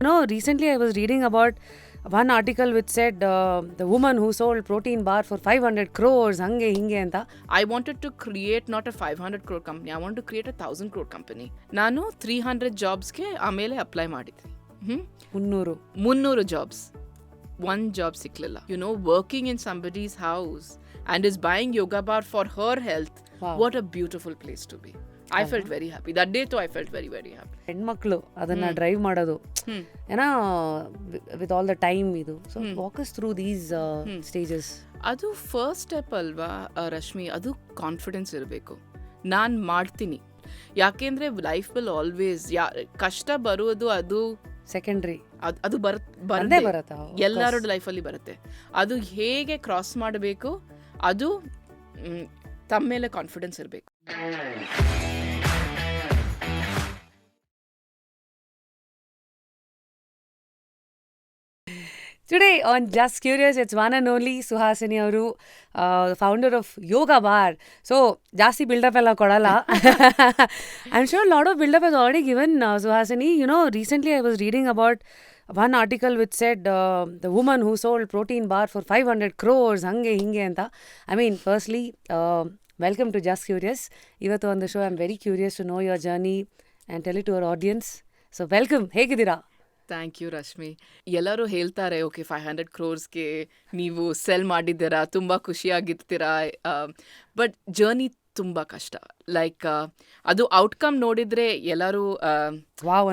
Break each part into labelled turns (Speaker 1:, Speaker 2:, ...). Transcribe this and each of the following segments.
Speaker 1: Recently I was reading about one article which said the woman who sold protein bar for 500 crores, hange hinge anta.
Speaker 2: I wanted to create not a 500 crore company. I want to create a 1,000 crore company. ನಾನು 300 ಜಾಬ್ಸ್ಗೆ ಆಮೇಲೆ apply ಮಾಡಿದ್ದೆ. 300 jobs. One job ಸಿಕ್ಲಿಲ್ಲ. Working in somebody's house and is buying yoga bar for her health. Wow. What a beautiful place to be. I felt very happy. That day too I felt very, very happy.
Speaker 1: ಹೆಣ್ಮಕ್ಳು ಅದನ್ನ drive ಮಾಡೋದು ಏನೋ with all the time ಇದು. So walk us through these stages.
Speaker 2: ಅದು first step ಅಲ್ವಾ ರಶ್ಮಿ? ಅದು confidence ಇರಬೇಕು. ನಾನು ಮಾಡ್ತೀನಿ. ಯಾಕೆಂದ್ರೆ ಲೈಫ್ ವಿಲ್ ಆಲ್ವೇಸ್ ಕಷ್ಟ ಬರುವುದು ಅದು
Speaker 1: ಸೆಕೆಂಡ್ರಿ.
Speaker 2: ಅದು ಬರುತ್ತೆ, ಎಲ್ಲರ ಲೈಫಲ್ಲಿ ಬರುತ್ತೆ. ಅದು ಹೇಗೆ ಕ್ರಾಸ್ ಮಾಡಬೇಕು ಅದು ತಮ್ಮ ಮೇಲೆ ಕಾನ್ಫಿಡೆನ್ಸ್ ಇರಬೇಕು.
Speaker 1: Today on Just Curious, it's one and only Suhasini avaru, founder of Yoga Bar. So, ಜಾಸ್ತಿ ಬಿಲ್ಡಪ್ ಎಲ್ಲ ಕೊಡಲ್ಲ. I'm sure a lot of build-up has already given Suhasini. Recently I was reading about one article which said the woman who sold protein bar for 500 crores, hange hinge anta. I mean, firstly, welcome to Just Curious. Ivattu on the show, I'm very curious to know your journey and tell it to our audience. So, welcome. ಹೇಗಿದ್ದೀರಾ?
Speaker 2: Thank you Rashmi. ಎಲ್ಲರೂ ಹೇಳ್ತಾರೆ okay 500 ಕ್ರೋರ್ಸ್ಗೆ ನೀವು cell ಮಾಡಿದ್ದೀರಾ, ತುಂಬ ಖುಷಿಯಾಗಿರ್ತೀರಾ. But journey ತುಂಬ ಕಷ್ಟ. Like ಅದು outcome ನೋಡಿದರೆ ಎಲ್ಲರೂ
Speaker 1: ವಾವ್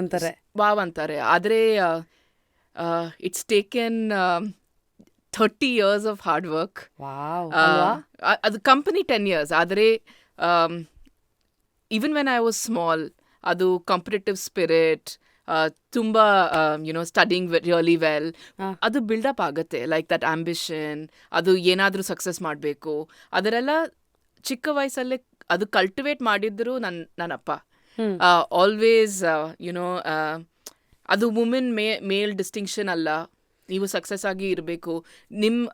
Speaker 2: ಅಂತಾರೆ. ಆದರೆ it's taken 30 years of hard work. ಅದು ಕಂಪನಿ 10 years. ಆದರೆ even when I was small, ಅದು ಕಾಂಪಿಟೇಟಿವ್ ಸ್ಪಿರಿಟ್, ತುಂಬ ಸ್ಟಡಿಂಗ್ ರಿಯಲಿ ವೆಲ್, ಅದು ಬಿಲ್ಡಪ್ ಆಗುತ್ತೆ. ಲೈಕ್ ದಟ್ ಆಂಬಿಷನ್, ಅದು ಏನಾದರೂ ಸಕ್ಸಸ್ ಮಾಡಬೇಕು, ಅದರೆಲ್ಲ ಚಿಕ್ಕ ವಯಸ್ಸಲ್ಲೇ ಅದು ಕಲ್ಟಿವೇಟ್ ಮಾಡಿದ್ರು ನನ್ನಪ್ಪ. ಆಲ್ವೇಸ್ ಅದು ವುಮೆನ್ ಮೇಲ್ ಡಿಸ್ಟಿಂಕ್ಷನ್ ಅಲ್ಲ, ನೀವು ಸಕ್ಸಸ್ ಆಗಿ ಇರಬೇಕು, ನಿಮ್ಮ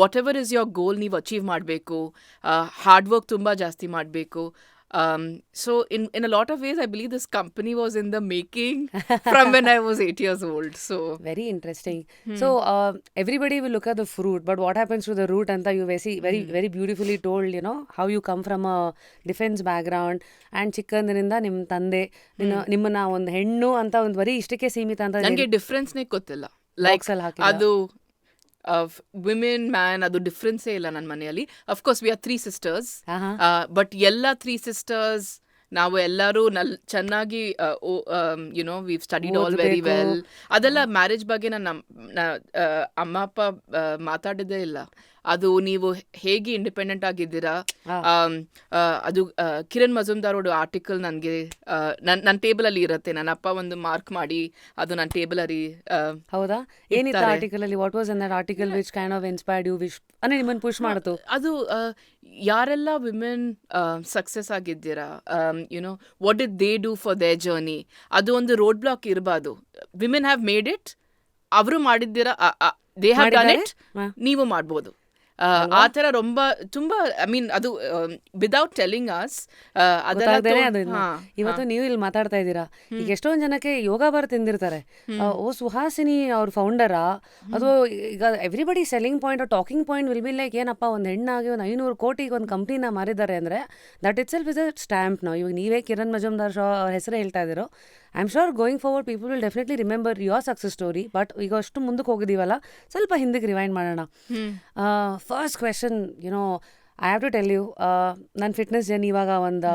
Speaker 2: ವಾಟ್ ಎವರ್ ಇಸ್ ಯೋರ್ ಗೋಲ್ ನೀವು ಅಚೀವ್ ಮಾಡಬೇಕು, ಹಾರ್ಡ್ ವರ್ಕ್ ತುಂಬ ಜಾಸ್ತಿ ಮಾಡಬೇಕು. So in a lot of ways I believe this company was in the making from when I was 8 years old. So
Speaker 1: very interesting. So everybody will look at the fruit, but what happens to the root anta you very very beautifully told, how you come from a defense background and ಚಿಕ್ಕಂದಿನಿಂದ ನಿಮ್ಮ ತಂದೆ ನಿಮ್ಮನ್ನ ಒಂದು ಹೆಣ್ಣು ಅಂತ ಒಂದು ಬರೀ ಇಷ್ಟಕ್ಕೆ ಸೀಮಿತ ಅಂತ
Speaker 2: ನನಗೆ ಡಿಫ್ರೆನ್ಸ್ನೇ ಗೊತ್ತಿಲ್ಲ. ಲೈಕ್ ಅದು ವಿಮೆನ್ ಮ್ಯಾನ್ ಅದು ಡಿಫ್ರೆನ್ಸೇ ಇಲ್ಲ ನನ್ನ ಮನೆಯಲ್ಲಿ. Of course we are 3 sisters, but ಎಲ್ಲ 3 sisters ನಾವು ಎಲ್ಲರೂ ಚೆನ್ನಾಗಿ V studied all very well. ಅದೆಲ್ಲ ಮ್ಯಾರೇಜ್ ಬಗ್ಗೆ ನನ್ನ ಅಮ್ಮ ಅಪ್ಪ ಮಾತಾಡಿದ್ದೇ ಇಲ್ಲ. ಅದು ನೀವು ಹೇಗೆ ಇಂಡಿಪೆಂಡೆಂಟ್ ಆಗಿದ್ದೀರಾ. ಅದು ಕಿರಣ್ ಮಜುಮ್ದಾರ್ ಅವ್ರ ಆರ್ಟಿಕಲ್ ನನಗೆ ನನ್ನ ಟೇಬಲಲ್ಲಿ ಇರುತ್ತೆ. ನನ್ನ ಅಪ್ಪ ಒಂದು ಮಾರ್ಕ್ ಮಾಡಿ ಅದು ನನ್ನ ಟೇಬಲಲ್ಲಿ.
Speaker 1: ಹೌದಾ? ಏನಿತ್ತು ಆರ್ಟಿಕಲ್ ಅಲ್ಲಿ? What was in that article which kind of inspired you, which ಅಂದ್ರೆ ನಿಮ್ಮನ್ನು ಪುಷ್ ಮಾಡಿತು?
Speaker 2: ಅದು ಯಾರೆಲ್ಲ ವಿಮೆನ್ ಸಕ್ಸಸ್ ಆಗಿದ್ದೀರಾ, what did they do for their journey, ಅದು ಒಂದು ರೋಡ್ ಬ್ಲಾಕ್ ಇರಬಾರ್ದು. ವಿಮೆನ್ ಹ್ಯಾವ್ ಮೇಡ್ ಇಟ್, ಅವರು ಮಾಡಿದ್ದೀರಾ, ದೇ ಹ್ಯಾವ್ ಡನ್ ಇಟ್, ನೀವು ಮಾಡ್ಬೋದು. ಆ ಥರ ತುಂಬ ಐ ಮೀನ್ ಅದು ವಿದೌಟ್ ಟೆಲ್ಲಿಂಗ್ ಅಸ್
Speaker 1: ಇವತ್ತು ನೀವು ಇಲ್ಲಿ ಮಾತಾಡ್ತಾ ಇದ್ದೀರಾ. ಈಗ ಎಷ್ಟೊಂದು ಜನಕ್ಕೆ ಯೋಗ ಬಾರ್ ತಿಂದಿರ್ತಾರೆ, ಓ ಸುಹಾಸಿನಿ ಅವ್ರ ಫೌಂಡರಾ, ಅದು ಈಗ everybody selling point talking point will be like ಏನಪ್ಪ ಒಂದು ಹೆಣ್ಣಾಗಿ ಒಂದು 500 ಕೋಟಿಗೆ ಒಂದು ಕಂಪ್ನಿನ ಮಾರಿದ್ದಾರೆ ಅಂದರೆ that itself is a stamp. ನಾವು ಇವಾಗ ನೀವೇ ಕಿರಣ್ ಮಜುಮ್ದಾರ್ ಅವ್ರ ಹೆಸರೇ ಹೇಳ್ತಾ ಇದ್ದೀರೋ. I am sure going forward people will definitely remember your success story. But ಈಗ ಅಷ್ಟು ಮುಂದಕ್ಕೆ ಹೋಗಿದ್ದೀವಲ್ಲ, ಸ್ವಲ್ಪ ಹಿಂದಕ್ಕೆ ರಿವೈಂಡ್ ಮಾಡೋಣ. First question, I have to tell you, ನನ್ನ ಫಿಟ್ನೆಸ್ ಜರ್ನಿ ಇವಾಗ ಒಂದು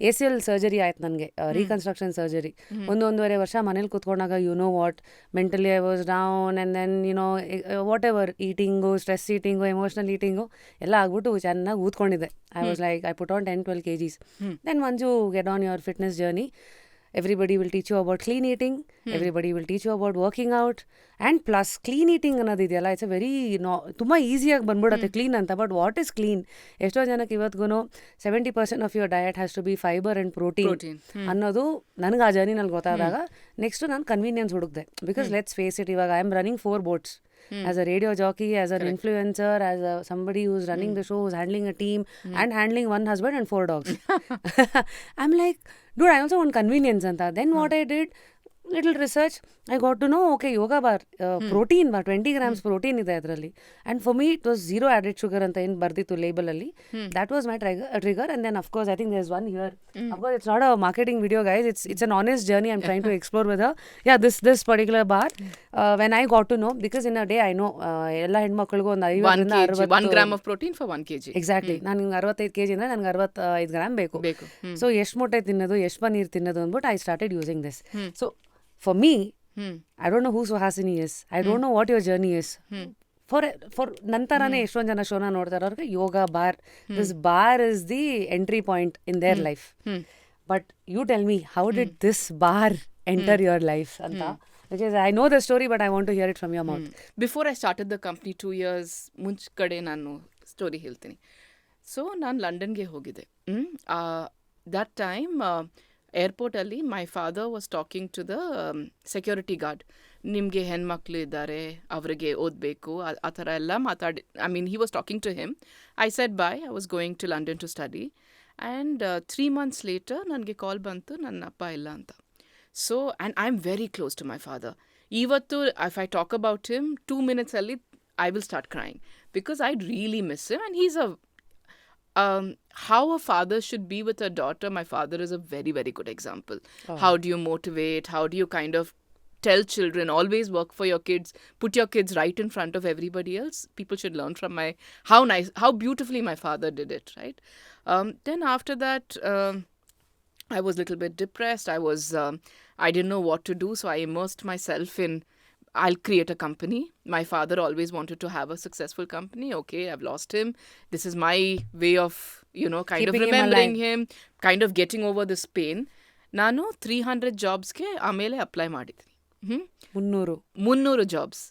Speaker 1: ACL ಸರ್ಜರಿ ಆಯ್ತು ನನಗೆ, ರೀಕನ್ಸ್ಟ್ರಕ್ಷನ್ ಸರ್ಜರಿ. 1.5 ವರ್ಷ ಮನೇಲಿ ಕೂತ್ಕೊಂಡಾಗ what mentally I was down, and then whatever eating, stress eating, emotional eating ಎಲ್ಲ ಆಗ್ಬಿಟ್ಟು ಚೆನ್ನಾಗಿ ಊದ್ಕೊಂಡಿದ್ದೆ. I was like I put on 10-12 kgs. Then once you get on your fitness journey, everybody will teach you about clean eating, everybody will teach you about working out, and plus clean eating ಅನ್ನೋದಿದೆಯಲ್ಲ, it's a very ತುಂಬ ಈಸಿಯಾಗಿ ಬಂದ್ಬಿಡುತ್ತೆ clean ಅಂತ. But what is clean? ಎಷ್ಟೋ ಜನಕ್ಕೆ ಇವತ್ತಿಗೂ 70% of your diet has to be fiber and protein ಅನ್ನೋದು ನನಗೆ ಆ ಜರ್ನಿನಲ್ಲಿ ಗೊತ್ತಾದಾಗ ನೆಕ್ಸ್ಟ್ ನಾನು ಕನ್ವೀನಿಯನ್ಸ್ ಹುಡುಕ್ದೆ. ಬಿಕಾಸ್ ಲೆಟ್ಸ್ ಫೇಸ್ ಇಟ್, ಇವಾಗ I am running 4 boats. As a radio jockey, as an influencer, as somebody who's running the show, who's handling a team and handling 1 husband and 4 dogs. I'm like, dude, I also want convenience anta. Then what I did, little research, I got to know, okay, yoga bar, protein bar, 20 grams protein ಇದೆ ಅದರಲ್ಲಿ. And for me, it was zero added sugar ಅಂತ ಏನು ಬರ್ದಿತ್ತು label ಅಲ್ಲಿ. That was my trigger. And then, of course, I think there's one here. Of course, it's not a marketing video, guys. It's an honest journey I'm trying to explore with her. Yeah, this particular bar, when I got to know, because in a day, I know, ಎಲ್ಲ ಹೆಣ್ಮಕ್ಳಿಗೂ ಒಂದು
Speaker 2: 1
Speaker 1: 50
Speaker 2: kg, 1 gram of protein for 1 kg.
Speaker 1: Exactly. ನನಗೆ 65 kg ಅಂದರೆ ನನಗೆ 65 gram ಬೇಕು. So ಎಷ್ಟು ಮೊಟ್ಟೆ ತಿನ್ನೋದು, ಎಷ್ಟು ಪನ್ನೀರ್ ತಿನ್ನೋದು ಅಂದ್ಬಿಟ್ಟು I started using this. So for me, I don't know who Suhasini is. I don't know what your journey is. For ನಂತರನೇ ಎಷ್ಟೊಂದು ಜನ ಶೋನ ನೋಡ್ತಾರೆ ಅವ್ರಿಗೆ Yoga Bar, this bar is the entry point in their life. But you tell me, how did this bar enter your life ಅಂತ? Because I know the story, but I want to hear it from your mouth.
Speaker 2: Before I started the company 2 years ಮುಂಚೆ ಕಡೆ ನಾನು story ಹೇಳ್ತೀನಿ. So ನಾನು ಲಂಡನ್ಗೆ ಹೋಗಿದ್ದೆ. That time ಏರ್ಪೋರ್ಟಲ್ಲಿ my father was talking to the security guard. ನಿಮಗೆ ಹೆಣ್ಮಕ್ಳು ಇದ್ದಾರೆ, ಅವರಿಗೆ ಓದಬೇಕು, ಆ ಥರ ಎಲ್ಲ ಮಾತಾಡಿ. I mean, he was talking to him. I said boy, I was going to London to study. And 3 months later ನನಗೆ ಕಾಲ್ ಬಂತು, ನನ್ನ ಅಪ್ಪ ಇಲ್ಲ ಅಂತ. So and I am very close to my father. ಇವತ್ತು if I talk about him 2 minutes ಅಲ್ಲಿ I will start crying because I really miss him, and he's how a father should be with a daughter. My father is a very, very good example. How do you motivate? How do you kind of tell children, always work for your kids, put your kids right in front of everybody else? People should learn from how beautifully my father did it, right? Then after that, I was a little bit depressed. I didn't know what to do, so I immersed myself in, I'll create a company. My father always wanted to have a successful company. Okay, I've lost him. This is my way of, kind
Speaker 1: Keeping
Speaker 2: of remembering him, kind of getting over this pain. ನಾನು 300 ಜಾಬ್ಸ್ಗೆ ಆಮೇಲೆ apply ಮಾಡಿದ್ದೀನಿ. 300 jobs,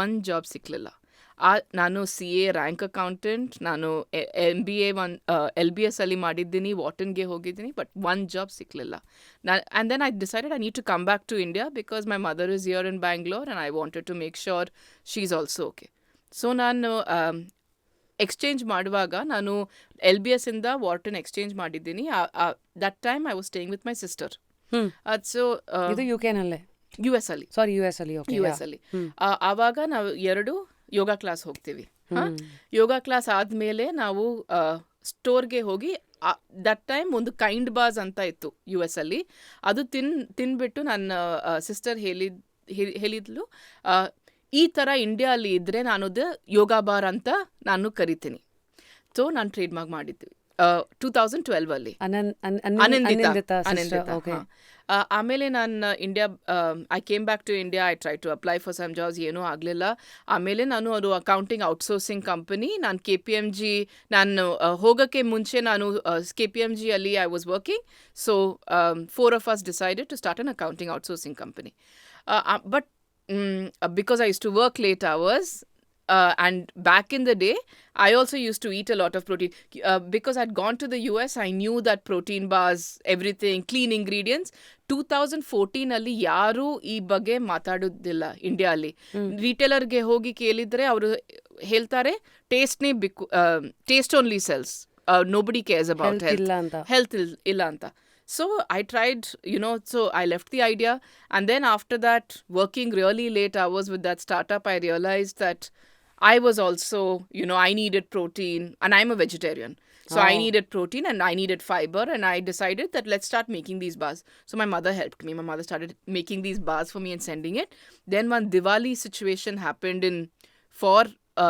Speaker 2: 1 job ಸಿಕ್ಕಲಿಲ್ಲ. ನಾನು CA rank accountant, ನಾನು MBA LBS ಅಲ್ಲಿ ಮಾಡಿದ್ದೀನಿ, ವಾಟನ್ಗೆ ಹೋಗಿದ್ದೀನಿ, ಬಟ್ 1 ಜಾಬ್ ಸಿಕ್ಕಲಿಲ್ಲ. And then I decided I need to come back to India because my mother is here in Bangalore and I wanted to make sure she is also okay. So ನಾನು exchange ಮಾಡುವಾಗ ನಾನು LBS ಇಂದ Wharton exchange ಮಾಡಿದ್ದೀನಿ. That time I was staying with my sister. So
Speaker 1: ಇದು UK-ನಲ್ಲೇ,
Speaker 2: US ಅಲ್ಲಿ,
Speaker 1: ಸಾರಿ US ಅಲ್ಲಿ,
Speaker 2: US ಅಲ್ಲಿ. ಆವಾಗ ನಾವು 2 ಯೋಗ ಕ್ಲಾಸ್ ಹೋಗ್ತೀವಿ. ಯೋಗ ಕ್ಲಾಸ್ ಆದಮೇಲೆ ನಾವು ಸ್ಟೋರ್ಗೆ ಹೋಗಿ, ದಟ್ ಟೈಮ್ ಒಂದು ಕೈಂಡ್ ಬಾಸ್ ಅಂತ ಇತ್ತು US ಅಲ್ಲಿ. ಅದು ತಿನ್ಬಿಟ್ಟು ನನ್ನ ಸಿಸ್ಟರ್ ಹೇಳಿದ್ಲು, ಈ ಥರ ಇಂಡಿಯಾದಲ್ಲಿ ಇದ್ದರೆ ನಾನು ಯೋಗ ಬಾರ್ ಅಂತ ನಾನು ಕರಿತೀನಿ. ಸೊ ನಾನು ಟ್ರೇಡ್ ಮಾರ್ಕ್ ಮಾಡಿದ್ವಿ 2012 ಅಲ್ಲಿ. ಅನಂದಿತಾ. ಆಮೇಲೆ ನಾನು I came back to India. I try to apply for some jobs, ಏನೂ ಆಗಲಿಲ್ಲ. ಆಮೇಲೆ ನಾನು ಅದು ಅಕೌಂಟಿಂಗ್ ಔಟ್ಸೋರ್ಸಿಂಗ್ ಕಂಪನಿ, ನಾನು KPMG, ನಾನು ಹೋಗೋಕ್ಕೆ ಮುಂಚೆ ನಾನು KPMG ಅಲ್ಲಿ I was working. So 4 of us decided to start an accounting outsourcing company. But because I used to work late hours, and back in the day, I also used to eat a lot of protein. Because I'd gone to the US, I knew that protein bars, everything, clean ingredients. 2014 ಅಲ್ಲಿ ಯಾರೂ ಈ ಬಗ್ಗೆ ಮಾತಾಡೋದಿಲ್ಲ ಇಂಡಿಯಾಲಿ. ರಿಟೇಲರ್ಗೆ ಹೋಗಿ ಕೇಳಿದರೆ ಅವರು ಹೇಳ್ತಾರೆ, taste only cells, nobody CARES about health ಇಲ್ಲ ಅಂತ. So I tried, so I left the idea. And then after that, working really late hours with that startup, I realized that I was also, I needed protein, and I'm a vegetarian. So I needed protein and I needed fiber, and I decided that let's start making these bars. So my mother helped me. My mother started making these bars for me and sending it. Then one Diwali situation happened for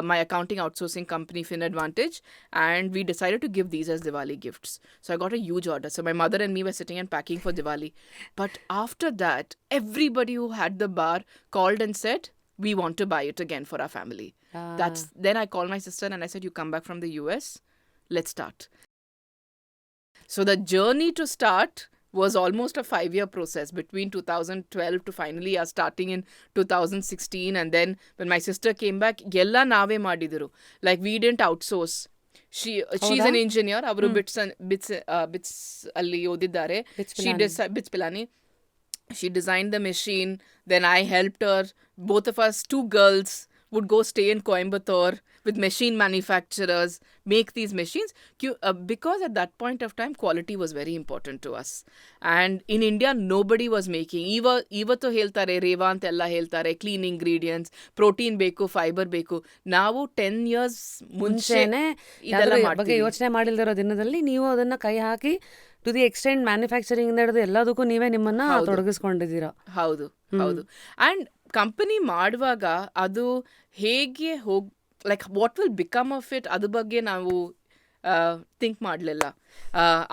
Speaker 2: my accounting outsourcing company, FinAdvantage, and we decided to give these as Diwali gifts. So I got a huge order. So my mother and me were sitting and packing for Diwali. But after that, everybody who had the bar called and said, we want to buy it again for our family. Then I called my sister and I said, you come back from the US, let's start. So the journey to start was almost a 5-year process between 2012 to finally us starting in 2016. And then when my sister came back, yella nave madiduru. Like, we didn't outsource. She's an engineer. Avaru bits alli odidare. Bits Pilani. She designed the machine. Then I helped her. Both of us, 2 girls, would go stay in Coimbatore with machine manufacturers, make these machines, because at that point of time, quality was very important to us. And in India, nobody was making. ಇವತ್ತು ಹೇಳ್ತಾರೆ, ರೇವಾ ಅಂತೆಲ್ಲ ಹೇಳ್ತಾರೆ, clean ingredients, protein ಬೇಕು, fibre ಬೇಕು. ನಾವು 10 years ಮುಂಚೆನೆ ಇದೆಲ್ಲ
Speaker 1: ಬಗ್ಗೆ ಯೋಚನೆ ಮಾಡಿಲ್ದಿರೋ ದಿನದಲ್ಲಿ ನೀವು ಅದನ್ನ ಕೈ ಹಾಕಿ ಟು ದಿ ಎಕ್ಸ್ಟೆಂಟ್ ಮ್ಯಾನುಫ್ಯಾಕ್ಚರಿಂಗ್ ಇಂದ ಹಿಡಿದು ಎಲ್ಲದಕ್ಕೂ ನೀವೇ ನಿಮ್ಮನ್ನ ತೊಡಗಿಸ್ಕೊಂಡಿದ್ದೀರಾ.
Speaker 2: ಹೌದು. ಅಂಡ್ ಕಂಪನಿ ಮಾಡುವಾಗ ಅದು ಹೇಗೆ like what will become of it, ಅದ್ರ ಬಗ್ಗೆ ನಾವು ಥಿಂಕ್ ಮಾಡಲಿಲ್ಲ.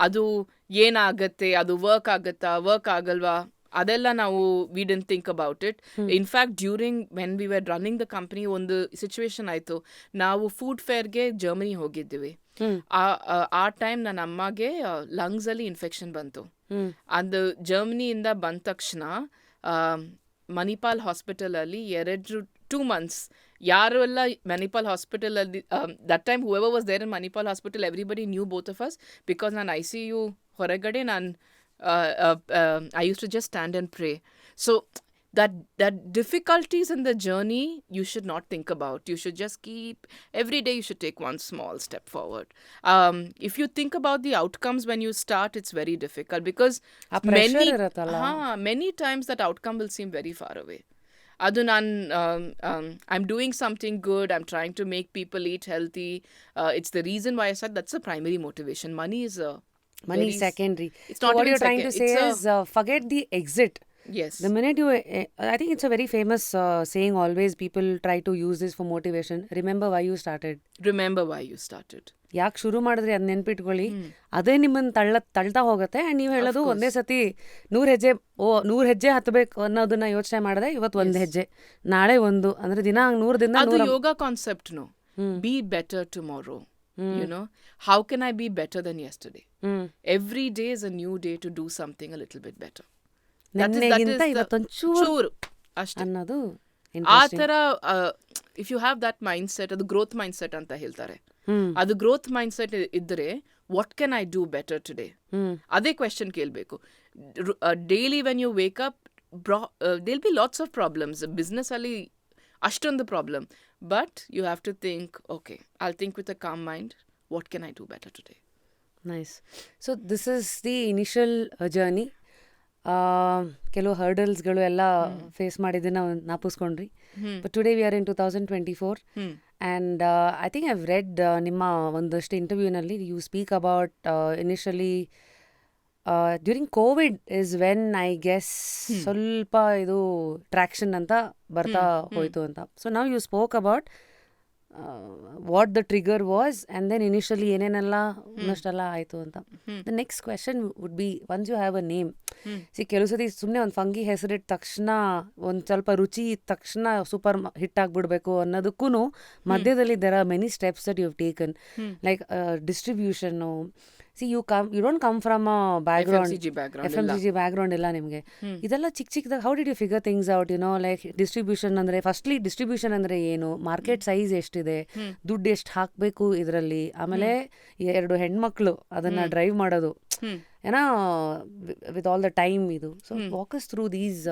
Speaker 2: ಅದು ಏನಾಗತ್ತೆ, ಅದು ವರ್ಕ್ ಆಗುತ್ತಾ, ವರ್ಕ್ ಆಗಲ್ವಾ, ಅದೆಲ್ಲ ನಾವು we didn't think about it. In fact during when we were running the company ಒಂದು ಸಿಚುವೇಶನ್ ಆಯಿತು. ನಾವು ಫುಡ್ ಫೇರ್ಗೆ ಜರ್ಮನಿ ಹೋಗಿದ್ದೀವಿ. ಆ ಟೈಮ್ ನನ್ನ ಅಮ್ಮಗೆ ಲಂಗ್ಸಲ್ಲಿ ಇನ್ಫೆಕ್ಷನ್ ಬಂತು. ಅದು ಜರ್ಮನಿಯಿಂದ ಬಂದ ತಕ್ಷಣ ಮಣಿಪಾಲ್ ಹಾಸ್ಪಿಟಲಲ್ಲಿ 2 months ಯಾರು ಎಲ್ಲ ಮಣಿಪಾಲ್ ಹಾಸ್ಪಿಟಲಲ್ಲಿ, that time whoever was there in Manipal hospital, everybody knew both of us, because ನಾನು ICU ಹೊರಗಡೆ I used to just stand and pray. So that difficulties in the journey you should not think about. You should just every day you should take one small step forward. If you think about the outcomes when you start, it's very difficult because many times that outcome will seem very far away. Adu I'm doing something good, I'm trying to make people eat healthy. It's the reason why I said that's the primary motivation. Money is
Speaker 1: secondary.
Speaker 2: It's not
Speaker 1: what you're trying to say is forget the exit.
Speaker 2: Yes.
Speaker 1: The minute you I think it's a very famous saying, always people try to use this for motivation. Remember why you started. ಯಾಕೆ ಶುರು ಮಾಡಿದ್ರಿ ಅದ್ ನೆನ್ಪಿಟ್ಕೊಳ್ಳಿ. ಅದೇ ನಿಮ್ಮನ್ನ ತಳ್ತಾ ಹೋಗುತ್ತೆ. And ನೀವು ಹೇಳೋದು ಒಂದೇ ಸತಿ 100 ಹೆಜ್ಜೆ ಹತ್ತಬೇಕು ಅನ್ನೋದನ್ನ ಯೋಚನೆ ಮಾಡಿದೆ. ಇವತ್ತು 1 ಹೆಜ್ಜೆ, ನಾಳೆ 1, ಅಂದ್ರೆ ದಿನ 100 ದಿನ
Speaker 2: ಅದು yoga concept. Be better tomorrow. You know, how can I be better than yesterday? Every day is a new day to do something a little bit better.
Speaker 1: ನೆನ್ನೆಗಿಂತ ಇವತ್ತೊಂಚೂರು
Speaker 2: ಅಷ್ಟೇ
Speaker 1: ಅನ್ನೋದು
Speaker 2: ಆ ಥರ. If you have that mind set, ಅದು growth mind set ಅಂತ ಹೇಳ್ತಾರೆ. ಅದು ಗ್ರೋತ್ ಮೈಂಡ್ ಸೆಟ್ ಇದ್ದರೆ what can I do better today, ಅದೇ ಕ್ವೆಶನ್ ಕೇಳಬೇಕು. Daily when you wake up, they'll be lots of problems. Business ಅಲ್ಲಿ ಅಷ್ಟೊಂದು problem, but you have to think, okay, I'll think with a calm mind, what can I do better today.
Speaker 1: Nice. So this is the initial journey. ಕೆಲವು ಹರ್ಡಲ್ಸ್ಗಳು ಎಲ್ಲ face ಮಾಡಿದ್ದನ್ನ ನಾಪಿಸ್ಕೊಂಡ್ರಿ. But today we are in 2024 and I think I've read ನಿಮ್ಮ ಒಂದಷ್ಟು ಇಂಟರ್ವ್ಯೂನಲ್ಲಿ you speak about initially during Covid is when I guess ಸ್ವಲ್ಪ ಇದು ಟ್ರ್ಯಾಕ್ಷನ್ ಅಂತ ಬರ್ತಾ ಹೋಯ್ತು ಅಂತ. So now you spoke about what the trigger was and then initially ಏನೇನೆಲ್ಲ ಇನ್ನಷ್ಟೆಲ್ಲ ಆಯಿತು ಅಂತ. The next question would be, once you have a name, ಕೆಲವು ಸತಿ ಸುಮ್ಮನೆ ಒಂದು ಫಂಗಿ ಹೆಸರಿಟ್ಟ ತಕ್ಷಣ, ಒಂದು ಸ್ವಲ್ಪ ರುಚಿ ಇದ್ದ ತಕ್ಷಣ ಸೂಪರ್ ಹಿಟ್ ಆಗಿಬಿಡ್ಬೇಕು ಅನ್ನೋದಕ್ಕೂ ಮಧ್ಯದಲ್ಲಿ there are many steps that you have taken, like distribution. you don't come from a FMCG background ಇಲ್ಲ ನಿಮಗೆ. ಇದೆಲ್ಲ ಚಿಕ್ಕದಾಗ how did you figure things out, like distribution ಅಂದರೆ, ಫಸ್ಟ್ಲಿ ಡಿಸ್ಟ್ರಿಬ್ಯೂಷನ್ ಅಂದರೆ ಏನು, ಮಾರ್ಕೆಟ್ ಸೈಜ್ ಎಷ್ಟಿದೆ, ದುಡ್ಡು ಎಷ್ಟು ಹಾಕಬೇಕು ಇದರಲ್ಲಿ, ಆಮೇಲೆ 2 ಹೆಣ್ಮಕ್ಳು ಅದನ್ನ ಡ್ರೈವ್ ಮಾಡೋದು, ವಿತ್ ಆಲ್ ದ ಟೈಮ್ ಇದು. So walk us through these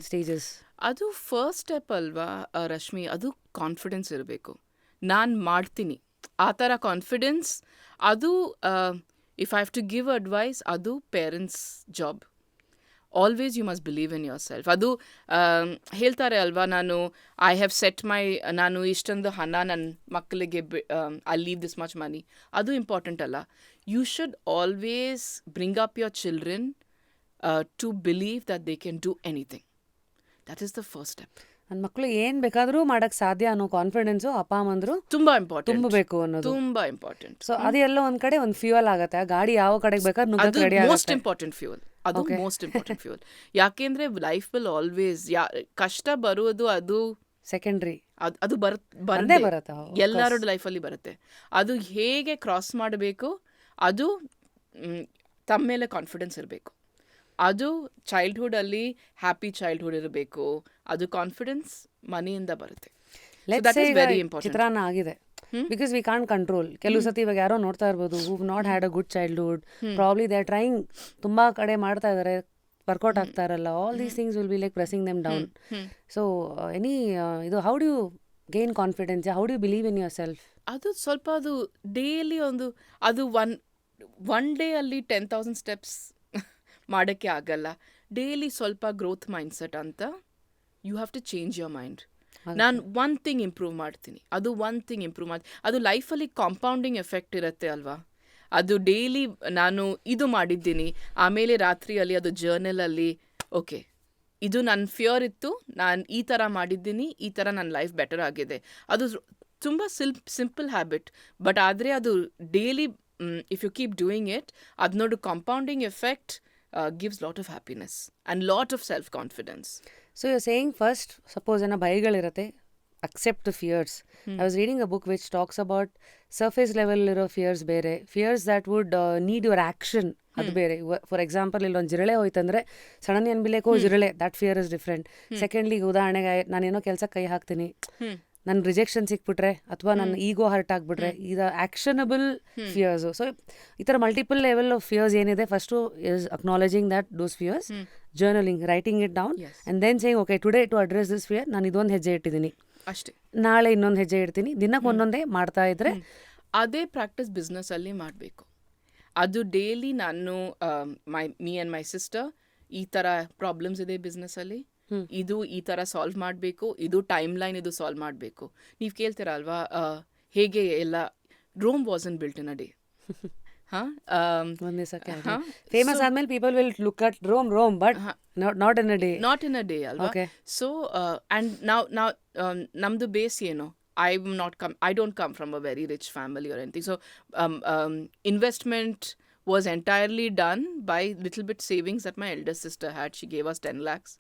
Speaker 1: stages.
Speaker 2: ಅದು ಫಸ್ಟ್ ಸ್ಟೆಪ್ ಅಲ್ವಾ ರಶ್ಮಿ, ಅದು ಕಾನ್ಫಿಡೆನ್ಸ್ ಇರಬೇಕು. ನಾನು ಮಾಡ್ತೀನಿ ಆ ಥರ ಕಾನ್ಫಿಡೆನ್ಸ್. ಅದು if I have to give advice, adu parents job. Always you must believe in yourself. Adu ಹೇಳ್ತಾರೆ ಅಲ್ವಾ, I have set my, ನಾನು ಇಷ್ಟೊಂದು ಹಣ ನನ್ನ ಮಕ್ಕಳಿಗೆ I leave this much money. ಅದು ಇಂಪಾರ್ಟೆಂಟ್ ಅಲ್ಲ. You should always bring up your children to believe that they can do anything. That is the first step.
Speaker 1: ನನ್ನ ಮಕ್ಕಳು ಏನ್ ಬೇಕಾದ್ರೂ ಮಾಡಕ್ ಸಾಧ್ಯ ಅನ್ನೋ ಕಾನ್ಫಿಡೆನ್ಸ್ ಅಪ್ಪ ಅಮ್ಮಂದ್ರು
Speaker 2: ತುಂಬಾ ಇಂಪಾರ್ಟೆಂಟ್,
Speaker 1: ತುಂಬಬೇಕು ಅನ್ನೋದು
Speaker 2: ತುಂಬಾ ಇಂಪಾರ್ಟೆಂಟ್.
Speaker 1: ಸೊ ಅದೆಲ್ಲ ಒಂದ್ ಕಡೆ ಒಂದು ಫ್ಯೂಯಲ್ ಆಗತ್ತೆ. ಆ ಗಾಡಿ ಯಾವ ಕಡೆಗೆ ಬೇಕಾದ್ರೆ ನುಗ್ಗಕ್ಕೆ ರೆಡಿ ಆಗುತ್ತೆ.
Speaker 2: Most important fuel. ಅದು ಮೋಸ್ಟ್ ಇಂಪಾರ್ಟೆಂಟ್ ಫ್ಯೂಯಲ್. ಯಾಕೆಂದ್ರೆ ಲೈಫ್ ವಿಲ್ ಆಲ್ವೇಸ್, ಕಷ್ಟ ಬರುವುದು ಅದು
Speaker 1: ಸೆಕೆಂಡ್ರಿ,
Speaker 2: ಅದು ಬರುತ್ತೆ, ಎಲ್ಲರ ಲೈಫಲ್ಲಿ ಬರುತ್ತೆ. ಅದು ಹೇಗೆ ಕ್ರಾಸ್ ಮಾಡಬೇಕು, ಅದು ತಮ್ಮ ಮೇಲೆ ಕಾನ್ಫಿಡೆನ್ಸ್ ಇರಬೇಕು. ಅದು ಚೈಲ್ಡ್ಹುಡ್ ಅಲ್ಲಿ ಹ್ಯಾಪಿ ಚೈಲ್ಡ್ಹುಡ್ ಇರಬೇಕು. ಅದು ಕಾನ್ಫಿಡೆನ್ಸ್ ಮನೆಯಿಂದ ಬರುತ್ತೆ.
Speaker 1: ಚಿತ್ರಾನ್ನ ಆಗಿದೆ ಬಿಕಾಸ್ ವಿ ಕಾಂಟ್ ಕಂಟ್ರೋಲ್. ಕೆಲವು ಸತಿ ಇವಾಗ ಯಾರೋ ನೋಡ್ತಾ ಇರ್ಬೋದು, who not had a good childhood, probably they are trying, ತುಂಬಾ ಕಡೆ ಮಾಡ್ತಾ ಇದಾರೆ, ವರ್ಕೌಟ್ ಆಗ್ತಾ ಇರಲ್ಲ. All these things will be like pressing them down. So any ಇದು how do you gain confidence? How do you believe in yourself?
Speaker 2: ಅದು ಸ್ವಲ್ಪ ಅದು ಡೈಲಿ ಅದು ಒನ್ ಡೇ ಅಲ್ಲಿ 10,000 ಸ್ಟೆಪ್ಸ್ ಮಾಡೋಕ್ಕೆ ಆಗಲ್ಲ. ಡೈಲಿ ಸ್ವಲ್ಪ ಗ್ರೋತ್ ಮೈಂಡ್ಸೆಟ್ ಅಂತ you have to change your mind. ನಾನು ಒನ್ ಥಿಂಗ್ ಇಂಪ್ರೂವ್ ಮಾಡ್ತೀನಿ, ಅದು ಲೈಫಲ್ಲಿ ಕಾಂಪೌಂಡಿಂಗ್ ಎಫೆಕ್ಟ್ ಇರುತ್ತೆ ಅಲ್ವಾ. ಅದು ಡೈಲಿ ನಾನು ಇದು ಮಾಡಿದ್ದೀನಿ, ಆಮೇಲೆ ರಾತ್ರಿಯಲ್ಲಿ ಅದು ಜರ್ನಲಲ್ಲಿ ಓಕೆ ಇದು ನನ್ನ ಫಿಯರ್ ಇತ್ತು, ನಾನು ಈ ಥರ ಮಾಡಿದ್ದೀನಿ, ಈ ಥರ ನನ್ನ ಲೈಫ್ ಬೆಟರ್ ಆಗಿದೆ. ಅದು ತುಂಬ ಸಿಂಪಲ್ ಹ್ಯಾಬಿಟ್, ಬಟ್ ಆದರೆ ಅದು daily if you keep doing it, ಅದು ನೋಡು compounding effect gives lot of happiness and lot of self-confidence.
Speaker 1: So you're saying first, suppose ಏನೋ ಭಯಗಳಿರುತ್ತೆ, accept the fears. I was reading a book which talks about surface level ಇರೋ fears ಬೇರೆ, fears that would need your action ಅದು ಬೇರೆ. For example ಇಲ್ಲೊಂದು ಜಿರಳೆ ಹೋಯ್ತಂದ್ರೆ sudden ಅನ್ಬಿಲೇಕೋ ಜಿರಳೆ, that fear is different. Secondly ಉದಾಹರಣೆಗೆ ನಾನೇನೋ ಕೆಲಸಕ್ಕೆ ಕೈ ಹಾಕ್ತೀನಿ, ನನ್ನ ರಿಜೆಕ್ಷನ್ ಸಿಕ್ಬಿಟ್ರೆ ಅಥವಾ ನನ್ನ ಈಗೋ ಹರ್ಟ್ ಆಗಿಬಿಟ್ರೆ, ಇದು ಆ್ಯಕ್ಷನಬಲ್ ಫಿಯರ್ಸು. ಸೊ ಈ ಥರ ಮಲ್ಟಿಪಲ್ ಲೆವೆಲ್ ಆಫ್ ಫಿಯರ್ಸ್ ಏನಿದೆ, first is acknowledging that those fears, journaling, writing it down, and then saying okay today to address this fear ನಾನು ಇದೊಂದು ಹೆಜ್ಜೆ ಇಟ್ಟಿದ್ದೀನಿ,
Speaker 2: ಅಷ್ಟೇ, ನಾಳೆ
Speaker 1: ಇನ್ನೊಂದು ಹೆಜ್ಜೆ ಇಡ್ತೀನಿ, ದಿನಕ್ಕೆ ಒಂದೊಂದೇ ಮಾಡ್ತಾ ಇದ್ರೆ
Speaker 2: ಅದೇ ಪ್ರಾಕ್ಟೀಸ್ ಬಿಸ್ನೆಸ್ಸಲ್ಲಿ ಮಾಡಬೇಕು. ಅದು ಡೈಲಿ ನಾನು ಮೀ ಆ್ಯಂಡ್ ಮೈ ಸಿಸ್ಟರ್ ಈ ಥರ ಪ್ರಾಬ್ಲಮ್ಸ್ ಇದೆ ಬಿಸ್ನೆಸ್ಸಲ್ಲಿ, ಇದು ಈ ಥರ ಸಾಲ್ವ್ ಮಾಡಬೇಕು, ಇದು ಟೈಮ್ ಲೈನ್ ಇದು ಸಾಲ್ವ್ ಮಾಡಬೇಕು. ನೀವು ಕೇಳ್ತೀರ ಅಲ್ವಾ ಹೇಗೆ ಎಲ್ಲ, Rome wasn't built in a day.
Speaker 1: Famous ಆದ್ಮೇಲೆ people will look at Rome but not in a day
Speaker 2: ಅಲ್ವಾ. ಸೊ ಆ್ಯಂಡ್ ನಾವು ನಮ್ಮದು ಬೇಸ್ ಏನು, I don't come from a very rich family or anything. So investment was entirely done by little bit savings that my elder sister had. She gave us 10 lakhs.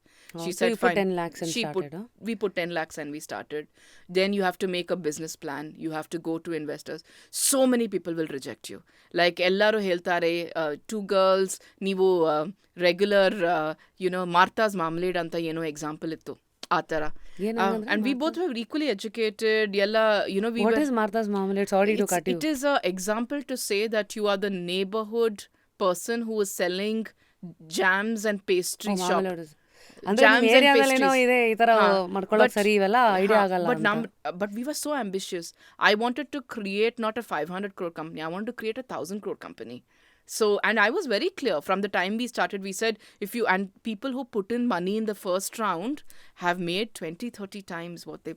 Speaker 2: She said,
Speaker 1: you put 10 lakhs and started,
Speaker 2: we put 10 lakhs and we started. Then you have to make a business plan. You have to go to investors. So many people will reject you. Like ellaru heltare, 2 girls, ನೀವು regular, Martha's marmalade anta ಏನೋ example ಇತ್ತು ಆ ಥರ. And we both were equally educated.
Speaker 1: What is Martha's marmalade? Sorry to cut you.
Speaker 2: It is an example to say that you are the neighborhood person who is selling jams and pastry shop.
Speaker 1: Jams and pastries.
Speaker 2: But we were so ambitious. I wanted to create not a 500 crore company. I wanted to create a 1,000 crore company. So, and I was very clear from the time we started. We said, and people who put in money in the first round have made 20-30 times what they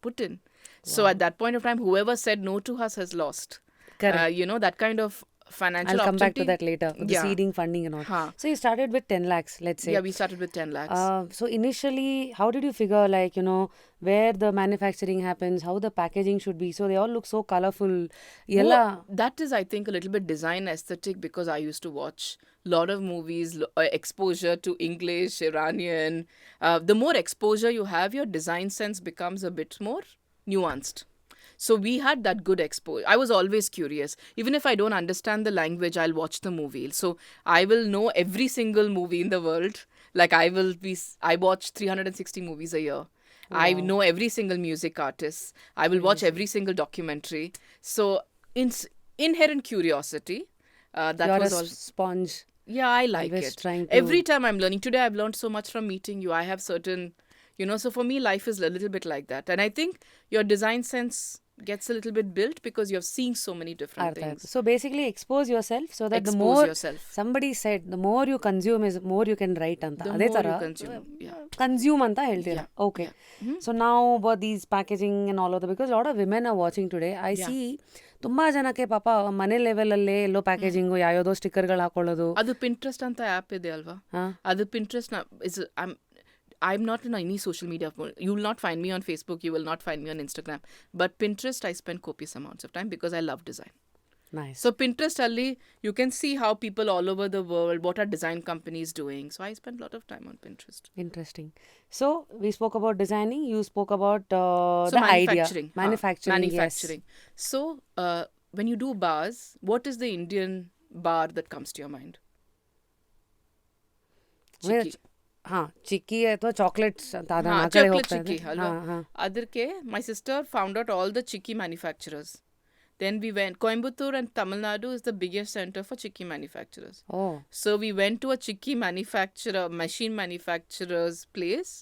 Speaker 2: put in. Wow. So at that point of time, whoever said no to us has lost.
Speaker 1: Correct.
Speaker 2: That kind of financial
Speaker 1: I'll come back to that later, the seeding, funding and all. So you started with 10 lakhs, let's say.
Speaker 2: Yeah, we started with 10 lakhs.
Speaker 1: So initially, how did you figure, where the manufacturing happens, how the packaging should be? So they all look so colorful.
Speaker 2: That is, I think, a little bit design aesthetic, because I used to watch a lot of movies, exposure to English, Iranian. The more exposure you have, your design sense becomes a bit more nuanced. So we had that good exposure. I was always curious. Even if I don't understand the language, I'll watch the movie. So I will know every single movie in the world. Like I watch 360 movies a year. Wow. I know every single music artist. I will watch every single documentary. So inherent curiosity.
Speaker 1: You're was a sponge.
Speaker 2: Yeah, I like it. Every time I'm learning. Today I've learned so much from meeting you. I have certain, so for me life is a little bit like that. And I think your design sense gets a little bit built because you're seeing so many different things.
Speaker 1: So basically expose yourself so that the more somebody said, the more you consume is more you can write anta.
Speaker 2: The more you consume.
Speaker 1: Consume anta heltira. Okay. So now about these packaging and all of that, because a lot of women are watching today. I see ತುಂಬಾ ಜನಕ್ಕೆ ಪಾಪ ಮನೆ level ಅಲ್ಲೇ ಎಲ್ಲೋ packaging ಯಾವ್ದೋ ಸ್ಟಿಕ್ಕರ್ಗಳು ಹಾಕೊಳ್ಳೋದು.
Speaker 2: ಅದು Pinterest ಅಂತ app ಇದೆ ಅಲ್ವಾ, ಅದು Pinterest I'm not in any social media. You will not find me on Facebook. You will not find me on Instagram. But Pinterest, I spend copious amounts of time because I love design.
Speaker 1: Nice.
Speaker 2: So Pinterest, Ali, you can see how people all over the world, what are design companies doing. So I spend a lot of time on Pinterest.
Speaker 1: Interesting. So we spoke about designing. You spoke about the
Speaker 2: manufacturing.
Speaker 1: Idea. Manufacturing. Yes.
Speaker 2: So when you do bars, what is the Indian bar that comes to your mind? Chikki.
Speaker 1: ಚಿಕ್ಕಿ ಅಥವಾ chocolates ಅಂತ
Speaker 2: chocolate ಚಿಕ್ಕಿ ಅಲ್ವಾ. ಅದಕ್ಕೆ my sister found out all the chikki manufacturers. Then we went, Coimbatore and Tamil Nadu is the biggest center for chikki manufacturers. So we went to a chikki machine manufacturer's place,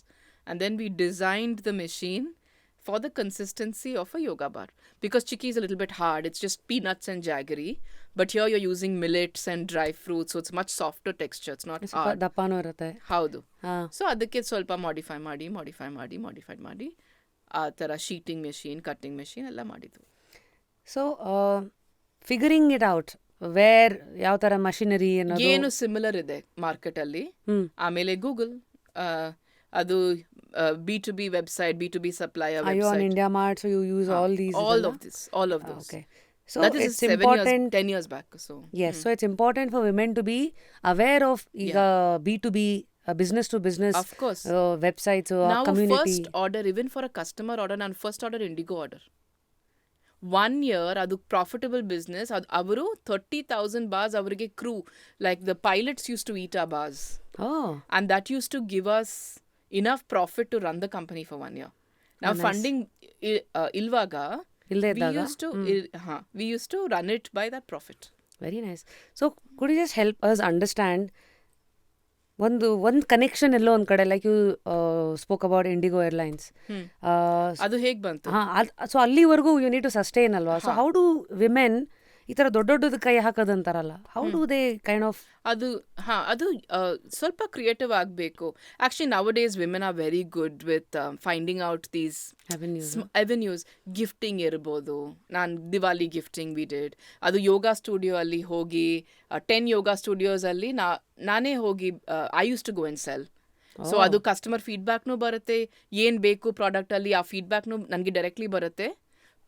Speaker 2: and then we designed the machine for the consistency of a yoga bar. Because chikki is a little bit hard. It's just peanuts and jaggery. But here you're using millets and dry fruits, so it's much softer texture. It's not
Speaker 1: ಸ್ವಲ್ಪ
Speaker 2: hard.
Speaker 1: ದಪ್ಪನೂ ಇರುತ್ತೆ.
Speaker 2: ಹೌದು.
Speaker 1: ಹಾಂ.
Speaker 2: So ಅದಕ್ಕೆ ಸ್ವಲ್ಪ modify ಮಾಡಿ ಆ ಥರ sheeting machine, cutting machine ಎಲ್ಲ ಮಾಡಿದ್ವು.
Speaker 1: So figuring it out where ಯಾವ ಥರ ಮಷಿನರಿ ಅನ್ನೋದು
Speaker 2: ಏನು ಸಿಮಿಲರ್ ಇದೆ ಮಾರ್ಕೆಟಲ್ಲಿ. ಆಮೇಲೆ ಗೂಗಲ್ ಅದು B2B website, B2B supplier
Speaker 1: Are you on
Speaker 2: website.
Speaker 1: India Mart, so you use all these?
Speaker 2: All of those.
Speaker 1: Okay. So
Speaker 2: That is
Speaker 1: it's
Speaker 2: 10 years back. So
Speaker 1: yes, so it's important for women to be aware of ಈಗ B2B, business to business,
Speaker 2: of course.
Speaker 1: Websites,
Speaker 2: Now
Speaker 1: community.
Speaker 2: first order, even for a customer order, ನಾನು first order Indigo order. 1 year ಅದು profitable business. ಅದು ಅವರು 30,000 bars ಅವರಿಗೆ crew, like the pilots use to eat ಆ bars,
Speaker 1: Oh,
Speaker 2: and that used to give us enough profit to run the company for 1 year. Now funding ilvaga,
Speaker 1: ಇಲ್ಲದೆ
Speaker 2: we
Speaker 1: ಇದ್ದಾಗ
Speaker 2: used to run it by that profit.
Speaker 1: Very nice. So could you just help us understand ಒಂದು connection ಎಲ್ಲೋ ಒಂದು ಕಡೆ, like you spoke about IndiGo airlines.
Speaker 2: ಅದು ಹೇಗೆ ಬಂತು?
Speaker 1: So ಅಲ್ಲಿವರೆಗೂ ಯು ನೀಡ್ ಟು ಸಸ್ಟೈನ್ ಅಲ್ವಾ? ಸೊ ಹೌ ಡು ವಿಮೆನ್ ಈ ಥರ ದೊಡ್ಡ ಕೈ ಹಾಕೋದಂತಾರಲ್ಲ, how do they kind of
Speaker 2: ಅದು ಸ್ವಲ್ಪ ಕ್ರಿಯೇಟಿವ್ ಆಗಬೇಕು. Actually nowadays women are very good with finding out these avenues. Gifting ಇರ್ಬೋದು. ನಾನು ದಿವಾಲಿ ಗಿಫ್ಟಿಂಗ್ ವಿ ಡಿಡ್. ಅದು ಯೋಗ ಸ್ಟುಡಿಯೋ ಅಲ್ಲಿ ಹೋಗಿ 10 ಯೋಗ ಸ್ಟುಡಿಯೋಸಲ್ಲಿ ನಾನೇ ಹೋಗಿ I used to go and sell. So ಅದು ಕಸ್ಟಮರ್ ಫೀಡ್ಬ್ಯಾಕ್ನೂ ಬರುತ್ತೆ, ಏನು ಬೇಕು ಪ್ರಾಡಕ್ಟಲ್ಲಿ ಆ ಫೀಡ್ಬ್ಯಾಕ್ನೂ ನನಗೆ ಡೈರೆಕ್ಟ್ಲಿ ಬರುತ್ತೆ.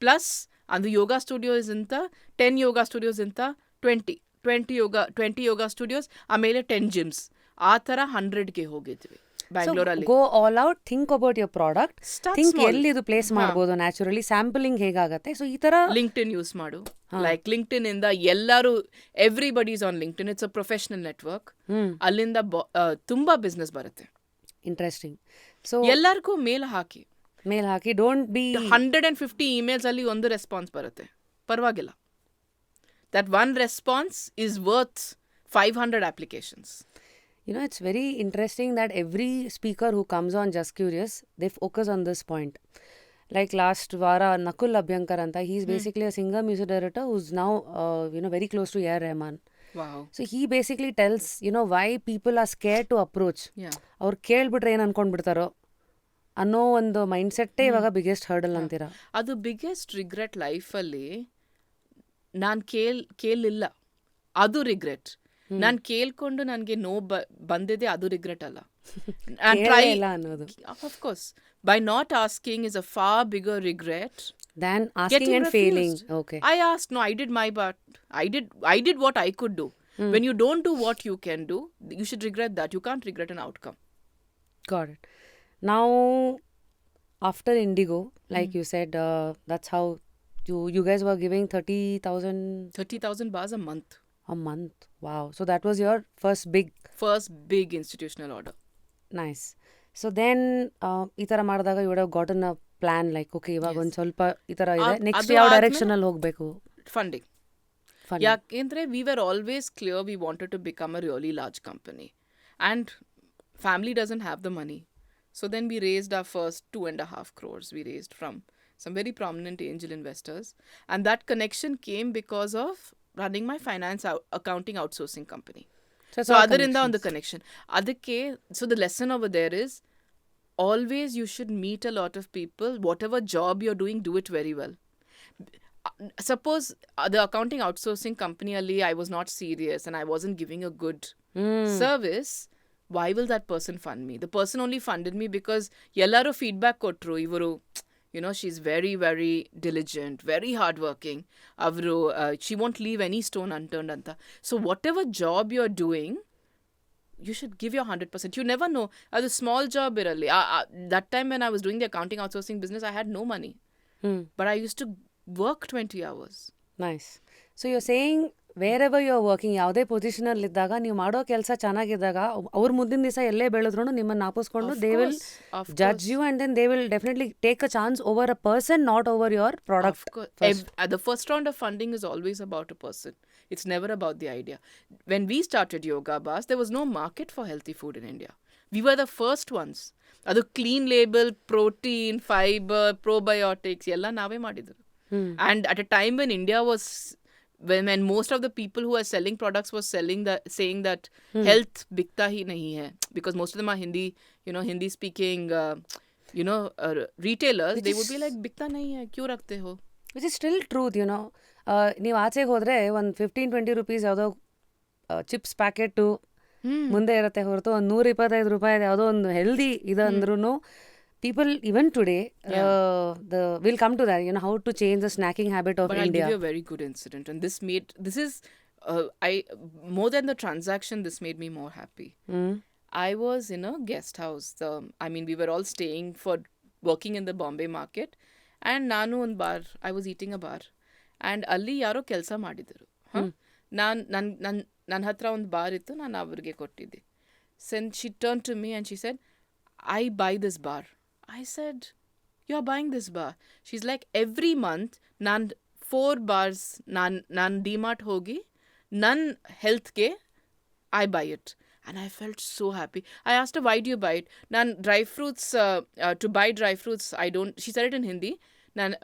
Speaker 2: ಪ್ಲಸ್ ಅದು ಯೋಗ ಸ್ಟುಡಿಯೋಸ್ ಅಂತ 10 ಯೋಗ ಸ್ಟುಡಿಯೋಸ್ ಅಂತ 20 ಯೋಗ ಸ್ಟುಡಿಯೋಸ್, ಆಮೇಲೆ 10 ಜಿಮ್ಸ್, ಆ ಥರ 100ಗೆ ಹೋಗಿದ್ವಿ ಬ್ಯಾಂಗ್ಳೂರಲ್ಲಿ.
Speaker 1: Go all out, think about your product, think ಎಲ್ಲಿ ಇದು ಪ್ಲೇಸ್ ಮಾಡ್ಬೋದು, ನ್ಯಾಚುರಲಿ ಸ್ಯಾಂಪಲಿಂಗ್ ಹೇಗಾಗತ್ತೆ. ಸೊ ಈ ಥರ
Speaker 2: ಲಿಂಕ್ಡ್ಇನ್ ಯೂಸ್ ಮಾಡು. ಲೈಕ್ ಲಿಂಕ್ಡ್ಇನ್ ಇಂದ ಎಲ್ಲರೂ, everybody is on LinkedIn. It's a professional network. ಅಲ್ಲಿಂದ ತುಂಬಾ ಬಿಸ್ನೆಸ್ ಬರುತ್ತೆ.
Speaker 1: ಇಂಟ್ರೆಸ್ಟಿಂಗ್. ಸೊ
Speaker 2: ಎಲ್ಲರಿಗೂ ಮೇಲ್ ಹಾಕಿ
Speaker 1: ಡೋಂಟ್ ಬಿ
Speaker 2: 150 ಇಮೇಲ್ಸ್ ಅಲ್ಲಿ ಒಂದು ರೆಸ್ಪಾನ್ಸ್ ಬರುತ್ತೆ, ಪರವಾಗಿಲ್ಲ. That one response is worth 500 applications.
Speaker 1: You know, it's very interesting that every speaker who comes on Just Curious, they focus on this point. Like last Vara, Nakul Abhyankar anta, he's basically a singer, music director who's now, very close to A.R. Rahman.
Speaker 2: Wow.
Speaker 1: So he basically tells, why people are scared to approach.
Speaker 2: Yeah.
Speaker 1: ಅವ್ರು ಕೇಳ್ಬಿಟ್ರೆ ಏನು ಅನ್ಕೊಂಡ್ಬಿಡ್ತಾರೋ ಅನ್ನೋ ಒಂದು ಮೈಂಡ್ಸೆಟ್ಟೇ ಇವಾಗ biggest hurdle ಅಂತೀರಾ?
Speaker 2: ಅದು biggest regret ಲೈಫಲ್ಲಿ. ನಾನು ಕೇಳಿಲ್ಲ, ಅದು ರಿಗ್ರೆಟ್. ನಾನು ಕೇಳ್ಕೊಂಡು ನನಗೆ ಬಂದಿದೆ, ಅದು ರಿಗ್ರೆಟ್ ಅಲ್ಲ.
Speaker 1: ಅನ್ನೋದು
Speaker 2: of course by not asking is a for bigger regret
Speaker 1: than asking and failing. Okay.
Speaker 2: I asked, no, I did my part. I did what I could do. When you don't do what you can do, you should regret that. You can't regret an outcome.
Speaker 1: Got it. Now, after Indigo, like you said, that's how you guys were giving
Speaker 2: 30,000 bars a month.
Speaker 1: A month. Wow. So that was your first big
Speaker 2: institutional order.
Speaker 1: Nice. So then, ಈ ಥರ ಮಾಡಿದಾಗ you would have gotten a plan, like, okay, ಇವಾಗ ಒಂದು ಸ್ವಲ್ಪ ಈ ಥರ ಇದೆ, next ಯಾವ ಡೈರೆಕ್ಷನ್ ಅಲ್ಲಿ ಹೋಗಬೇಕು?
Speaker 2: ಫಂಡಿಂಗ್. ಯಾಕೆಂದ್ರೆ we were always clear we wanted to become a really large company, and family doesn't have the money. So then we raised our first 2.5 crores. We raised from some very prominent angel investors, and that connection came because of running my accounting outsourcing company. So ಅದರಿಂದ ಒಂದು connection. ಅದಕ್ಕೆ so the lesson over there is always you should meet a lot of people. Whatever job you're doing, do it very well. Suppose the accounting outsourcing company ali I was not serious and I wasn't giving a good service, why will that person fund me? The person only funded me because ellaru feedback kotru, ivaru she's very, very diligent, very hardworking, avaru she won't leave any stone unturned anta. So whatever job you're doing, you should give your 100%. You never know. As a small job iralli, that time when I was doing the accounting outsourcing business, I had no money, but I used to work 20 hours.
Speaker 1: Nice. So you're saying wherever you're working, ಯಾವುದೇ ಪೊಸಿಷನಲ್ಲಿ ಇದ್ದಾಗ ನೀವು ಮಾಡೋ ಕೆಲಸ ಚೆನ್ನಾಗಿದ್ದಾಗ ಅವ್ರ ಮುಂದಿನ ದಿವಸ ಎಲ್ಲೇ ಬೆಳೆದ್ರು ನಿಮ್ಮನ್ನು ನಾಪಿಸ್ಕೊಂಡು they will judge you, and then they will definitely take a chance over a person, not over your product.
Speaker 2: Of course. The first round of funding is always about a person. It's never about the idea. When we started Yoga Bars, there was no market for healthy food in India. We were the first ones. ಅದು clean label, protein, fibre, probiotics ಎಲ್ಲ ನಾವೇ ಮಾಡಿದ್ರು. And at a time when India was, when most of the people who are selling products was saying that health bikta hi nahi hai, because most of them are Hindi speaking retailers, they would be like bikta nahi hai, kyun rakhte ho?
Speaker 1: Which is still truth. ನೀವು ಆಚೆಗೆ ಹೋದರೆ ಒಂದು 15-20 rupees ಯಾವುದೋ chips packet ಮುಂದೆ ಇರುತ್ತೆ ಹೊರತು ಒಂದು 125 ರೂಪಾಯಿ ಯಾವುದೋ ಒಂದು ಹೆಲ್ದಿ ಇದೆ ಅಂದ್ರೂ people even today will come to that, how to change the snacking habit of
Speaker 2: But
Speaker 1: India.
Speaker 2: I'll give you a very good incident, and this is more than the transaction, this made me more happy. I was in a guest house. We were all staying for working in the Bombay market, and nanu on bar, I was eating a bar, and alli yaro kelsa ಮಾಡಿದ್ರು. ನನ್ನ ಹತ್ರ ಒಂದು bar ಇತ್ತು, ನಾನು ಅವ್ರಿಗೆ ಕೊಟ್ಟಿದ್ದೆ. Then she turned to me and she said, I buy this bar. I said, you're buying this bar? She's like, every month nan 4 bars nan DMart hogi, nan health ke I buy it. And I felt so happy. I asked her, why do you buy it? Nan dry fruits, to buy dry fruits, I don't, she said it in Hindi, nan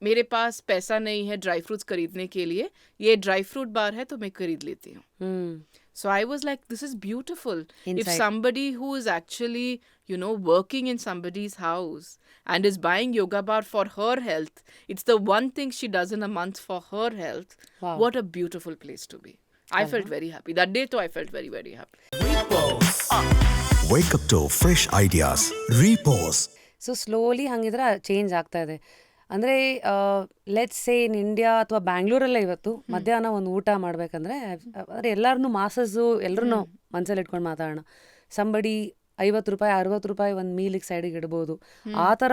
Speaker 2: मेरे पास पैसा नहीं है dry fruits खरीदने के लिए, ये dry fruit बार है तो मैं खरीद लेती हूँ. So I was like, this is beautiful. If somebody who is actually, working in somebody's house and is buying yoga bar for her health, it's the one thing she does in a month for her health. Wow. What a beautiful place to be. I felt very happy. That day too, I felt very, very happy.
Speaker 3: Repose. Wake up to fresh ideas. Repose.
Speaker 1: So slowly ಹಂಗಿದ್ರೆ change ಆಗ್ತಾ ಇದೆ. ಅಂದರೆ let's say in India ಅಥವಾ ಬ್ಯಾಂಗ್ಳೂರಲ್ಲೇ ಇವತ್ತು ಮಧ್ಯಾಹ್ನ ಒಂದು ಊಟ ಮಾಡಬೇಕಂದ್ರೆ ಅಂದರೆ ಎಲ್ಲರನ್ನೂ ಮಾಸಸ್ಸು ಎಲ್ಲರೂ ಮನಸ್ಸಲ್ಲಿ ಇಟ್ಕೊಂಡು ಮಾತಾಡೋಣ. ಸಂಬಡಿ 50 ರೂಪಾಯಿ 60 ರೂಪಾಯಿ ಒಂದು ಮೀಲಿಗೆ ಸೈಡಿಗೆ ಇಡ್ಬೋದು. ಆ ಥರ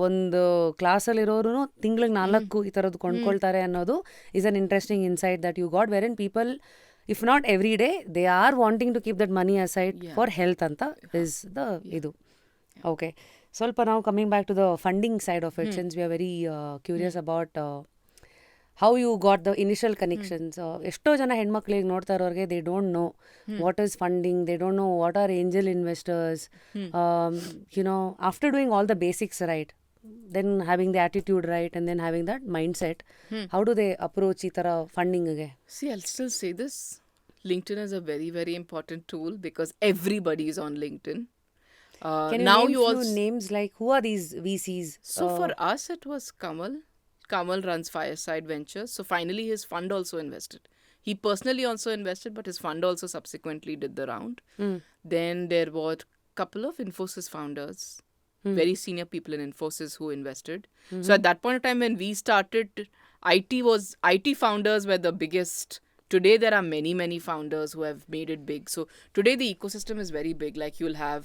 Speaker 1: ಒಂದು ಕ್ಲಾಸಲ್ಲಿರೋರು ತಿಂಗಳಿಗೆ 4 ಈ ಥರದ್ದು ಕೊಂಡ್ಕೊಳ್ತಾರೆ ಅನ್ನೋದು is an interesting insight that you got, where in people if not every day they are wanting to keep that money aside for health ಅಂತ ಇಸ್ ದ ಇದು. ಓಕೆ, ಸ್ವಲ್ಪ ನಾವು coming back to the funding side of it, since we are very curious about how you got the initial connections. ಎಷ್ಟೋ ಜನ ಹೆಣ್ಮಕ್ಳಿಗೆ ನೋಡ್ತಾ ಇರೋರಿಗೆ they don't know what is funding, they don't know what are angel investors. After doing all the basics right, then having the attitude right and then having that mindset, how do they approach ಈ ಥರ ಫಂಡಿಂಗ್ಗೆ?
Speaker 2: See, I'll still say this. LinkedIn is a very, very important tool because everybody is on LinkedIn.
Speaker 1: Can you
Speaker 2: now
Speaker 1: name
Speaker 2: you
Speaker 1: few
Speaker 2: also
Speaker 1: names, like who are these VCs?
Speaker 2: So for us it was Kamal runs Fireside Ventures, so finally his fund also invested. He personally also invested, but his fund also subsequently did the round. Then there were couple of Infosys founders, very senior people in Infosys who invested. So at that point of time when we started, IT founders were the biggest. Today there are many founders who have made it big. So today the ecosystem is very big. Like you'll have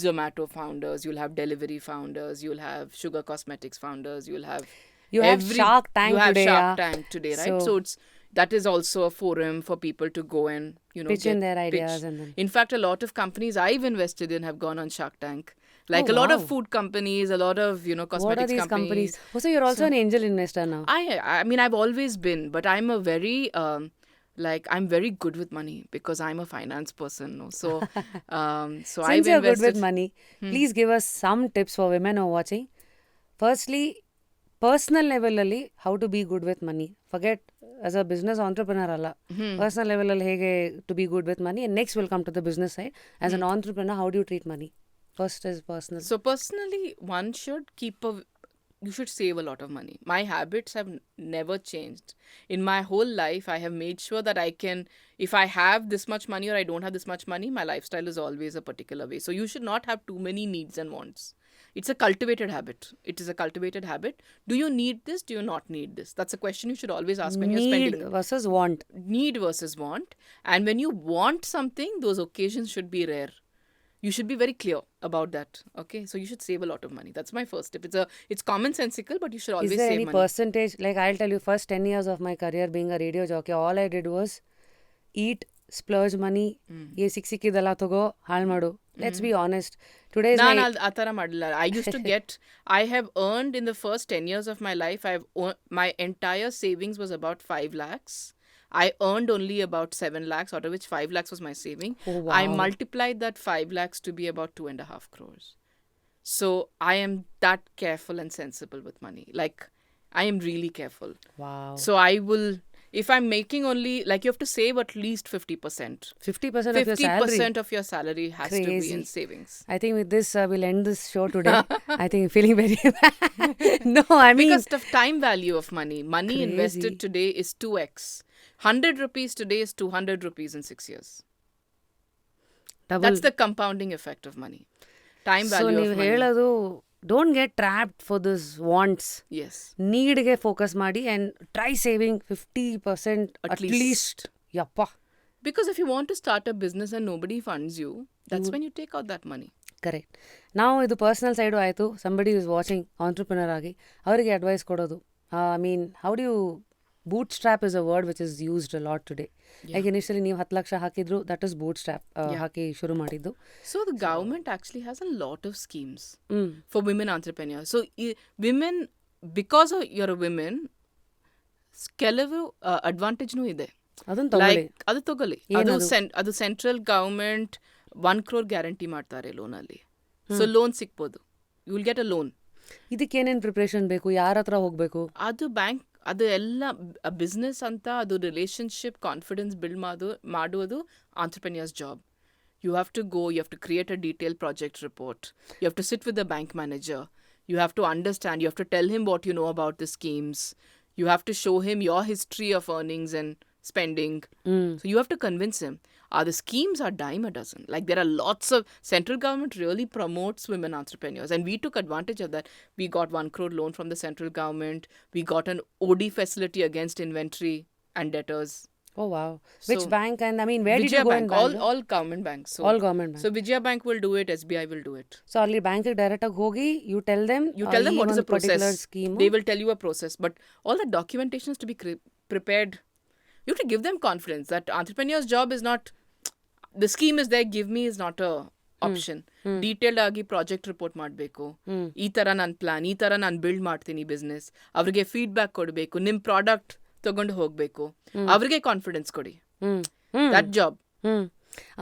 Speaker 2: Zomato founders, you'll have delivery founders, you'll have Sugar Cosmetics founders, you have
Speaker 1: Shark Tank today.
Speaker 2: Shark Tank today, right? So it's that is also a forum for people to go and
Speaker 1: pitch in their ideas. And then
Speaker 2: in fact, a lot of companies I've invested in have gone on Shark Tank. Like a lot of food companies, a lot of cosmetics
Speaker 1: what are these companies? So you're also an angel investor now.
Speaker 2: I mean I've always been, but I'm a very I'm very good with money because I'm a finance person. So
Speaker 1: Since
Speaker 2: I've
Speaker 1: you're
Speaker 2: invested.
Speaker 1: good with money, please give us some tips for women who are watching. Firstly, personal level alli how to be good with money. Forget as a business entrepreneur alla. Personal level alli hege to be good with money, and next we'll come to the business side. As an entrepreneur, how do you treat money? First is personal.
Speaker 2: So personally, one should you should save a lot of money. My habits have never changed. In my whole life, I have made sure that I can, if I have this much money or I don't have this much money, my lifestyle is always a particular way. So you should not have too many needs and wants. It's a cultivated habit. It is a cultivated habit. Do you need this? Do you not need this? That's a question you should always ask when you're spending.
Speaker 1: Need versus want.
Speaker 2: Need versus want. And when you want something, those occasions should be rare. You should be very clear about that. Okay, so you should save a lot of money. That's my first tip. It's commonsensical, but you should always
Speaker 1: save money. Is there any
Speaker 2: money.
Speaker 1: percentage? Like I'll tell you, first 10 years of my career being a radio jockey, all I did was eat, splurge money. Ye ಸಿಕ್ಕಿದಲ್ಲ ತಗೋ ಹಾಳು ಮಾಡು. Let's be honest. Today's
Speaker 2: ಆ ಥರ ಮಾಡಲಿಲ್ಲ. I used to get, I have earned in the first 10 years of my life, my entire savings was about 5 lakhs. I earned only about 7 lakhs, out of which 5 lakhs was my saving.
Speaker 1: Oh,
Speaker 2: I
Speaker 1: wow.
Speaker 2: multiplied that 5 lakhs to be about 2.5 crores. So I am that careful and sensible with money. Like, I am really careful.
Speaker 1: Wow.
Speaker 2: So I will, if I'm making only, like, you have to save at least 50%.
Speaker 1: 50% of your salary.
Speaker 2: 50% of your salary has to be
Speaker 1: Crazy.
Speaker 2: in savings.
Speaker 1: I think with this, we'll end this show today. I think feeling very bad. No, I mean,
Speaker 2: Because the time value of money. Money
Speaker 1: Crazy.
Speaker 2: invested today is 2x. 100 rupees today is 200 rupees in 6 years.
Speaker 1: double.
Speaker 2: That's the compounding effect of money. Time
Speaker 1: So
Speaker 2: value
Speaker 1: ನೀವು
Speaker 2: of money.
Speaker 1: ಹೇಳೋದು don't get trapped for this wants.
Speaker 2: Yes.
Speaker 1: ನೀಡ್ಗೆ focus ಮಾಡಿ and try saving 50%
Speaker 2: At
Speaker 1: at least. ಯಪ್ಪ.
Speaker 2: Because if you want to start a business and nobody funds you, that's when you take out that money.
Speaker 1: Correct. ನಾವು ಇದು personal side ಆಯಿತು. Somebody is watching entrepreneur ಆಗಿ ಅವರಿಗೆ advice ಕೊಡೋದು. I mean how do you bootstrap is a word which is used a lot today. Like initially ನೀವು 10 ಲಕ್ಷ ಹಾಕಿದ್ರು, that is bootstrap ಹಾಕಿ ಶುರು ಮಾಡಿದ್ದು.
Speaker 2: So the government actually has a lot of schemes for women entrepreneurs. So women, because you're a women, ಕೆಲವು ಅಡ್ವಾಂಟೇಜ್ನೂ ಇದೆ.
Speaker 1: ಅದನ್ನು ತಗೊಳ್ಳಿ.
Speaker 2: Like ಅದು ತಗೊಳ್ಳಿ. ಅದು ಸೆಂಟ್ರಲ್ ಗವರ್ಮೆಂಟ್ 1 crore ಗ್ಯಾರಂಟಿ ಮಾಡ್ತಾರೆ ಲೋನಲ್ಲಿ. ಸೊ ಲೋನ್ ಸಿಕ್ಬೋದು. You will get a loan.
Speaker 1: ಇದಕ್ಕೇನೇನು ಪ್ರಿಪ್ರೇಷನ್ ಬೇಕು, ಯಾರ ಹತ್ರ ಹೋಗಬೇಕು?
Speaker 2: ಅದು ಬ್ಯಾಂಕ್, ಅದು ಎಲ್ಲ ಬಿಸ್ನೆಸ್ ಅಂತ, ಅದು ರಿಲೇಶನ್ಶಿಪ್ ಕಾನ್ಫಿಡೆನ್ಸ್ ಬಿಲ್ಡ್ ಮಾಡುವುದು ಆಂಟ್ರಪ್ರೆನ್ಯೂರ್ಸ್ job. You have to go, you have to create a detailed project report. You have to sit with the bank manager. You have to understand, you have to tell him what you know about the schemes. You have to show him your history of earnings and spending. So you have to convince him. The schemes are dime a dozen. Like, there are lots of, central government really promotes women entrepreneurs. And we took advantage of that. We got 1 crore loan from the central government. We got an OD facility against inventory and debtors.
Speaker 1: Oh, wow. Which
Speaker 2: So,
Speaker 1: bank? And I mean, where did
Speaker 2: Vijaya
Speaker 1: you go
Speaker 2: Bank,
Speaker 1: in Bangalore?
Speaker 2: all government banks. So,
Speaker 1: All government bank.
Speaker 2: So Vijaya Bank will do it, SBI will do it.
Speaker 1: So ಅಲ್ಲಿ ಬ್ಯಾಂಕಿಗೆ ಡೈರೆಕ್ಟಾಗಿ ಹೋಗಿ you tell them
Speaker 2: What is the process.
Speaker 1: Scheme.
Speaker 2: They will tell you a process, but all the documentation is to be prepared. You have to give them confidence that entrepreneur's job is not, the scheme is there, give me is not a option. Detailed ಆಗಿ project report ಮಾಡಬೇಕು. ಈ ಥರ ನನ್ನ plan, ಈ ಥರ ನಾನು build ಮಾಡ್ತೀನಿ business. ಅವ್ರಿಗೆ ಫೀಡ್ಬ್ಯಾಕ್ ಕೊಡಬೇಕು. ನಿಮ್ಮ ಪ್ರಾಡಕ್ಟ್ ತಗೊಂಡು ಹೋಗಬೇಕು. ಅವ್ರಿಗೆ ಕಾನ್ಫಿಡೆನ್ಸ್ ಕೊಡಿ. That job.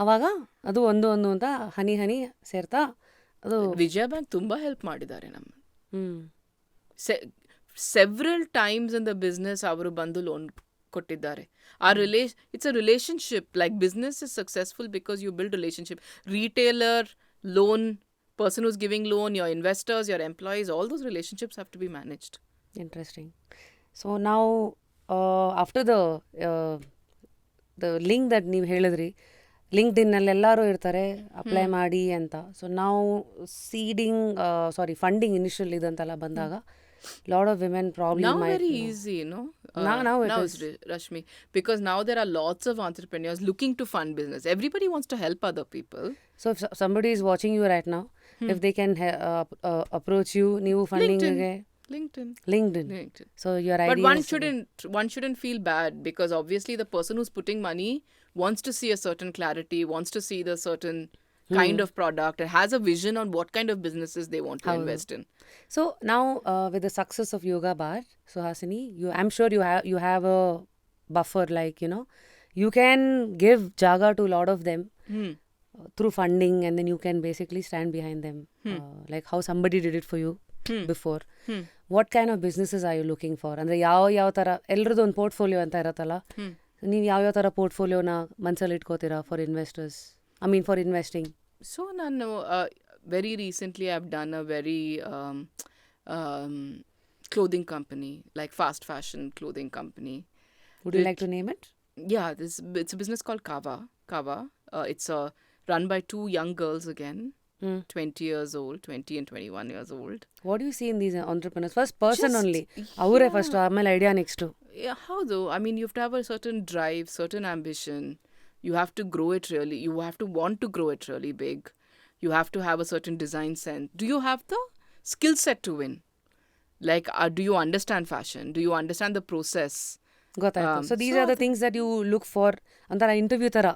Speaker 1: ಅವಾಗ ಅದು ಒಂದು ಅಂತ ಹನಿ ಹನಿ ಸೇರ್ತಾ ಅದು
Speaker 2: ವಿಜಯ ಬ್ಯಾಂಕ್ ತುಂಬಾ ಹೆಲ್ಪ್ ಮಾಡಿದ್ದಾರೆ ನಮ್ಮ. Several times in the business ಅವರು ಬಂದು ಲೋನ್ ಕೊಟ್ಟಿದ್ದಾರೆ. It's a relationship. Like, business is successful because you build relationship. Retailer, loan, person who's giving loan, your investors, your employees, all those relationships have to be managed.
Speaker 1: Interesting. So now, after the link that ನೀವು ಹೇಳಿದ್ರಿ, ಲಿಂಕ್ಡ್ಇನ್ನಲ್ಲಿ ಎಲ್ಲರೂ ಇರ್ತಾರೆ apply ಮಾಡಿ ಅಂತ. So ನಾವು funding initial ಇದಂತೆಲ್ಲ ಬಂದಾಗ lot of women probably
Speaker 2: Now
Speaker 1: might
Speaker 2: very
Speaker 1: know.
Speaker 2: easy, you know.
Speaker 1: Now it is.
Speaker 2: Rashmi, because now there are lots of entrepreneurs looking to fund business. Everybody wants to help other people.
Speaker 1: So if somebody is watching you right now, if they can approach you, ನೀವು funding LinkedIn. So your idea.
Speaker 2: But one shouldn't feel bad, because obviously the person who's putting money wants to see a certain clarity, wants to see the certain kind of product, and has a vision on what kind of businesses they want to invest in.
Speaker 1: So now with the success of Yoga Bar, Suhasini, I'm sure you have a buffer, like, you know, you can give jaga to a lot of them through funding, and then you can basically stand behind them, like how somebody did it for you before. What kind of businesses are you looking for? ಅಂದ್ರೆ ಯಾವ ಥರ ಎಲ್ಲರದ್ದು ಒಂದು portfolio ಅಂತ ಇರತ್ತಲ್ಲ, ನೀವು ಯಾವ ಥರ ಪೋರ್ಟ್ಫೋಲಿಯೋನ ಮನಸ್ಸಲ್ಲಿ ಇಟ್ಕೋತೀರಾ for investors, for investing?
Speaker 2: So ನಾನು very recently I've done a very clothing company, like fast fashion clothing company.
Speaker 1: Would you like to name it?
Speaker 2: Yeah, it's a business called Kava. It's run by 2 young girls again, 20 years old, 20 and 21 years old.
Speaker 1: What do you see in these entrepreneurs? First person only. ಅವರೇ first, ಆಮೇಲೆ idea next.
Speaker 2: Yeah, how though? I mean, you have to have a certain drive, certain ambition. You have to grow it really. You have to want to grow it really big. You have to have a certain design sense. Do you have the skill set to win? Like, do you understand fashion? Do you understand the process?
Speaker 1: ಗೊತ್ತಾಯ್ತು. So these are the things that you look for, ಒಂಥರ interview ಥರ.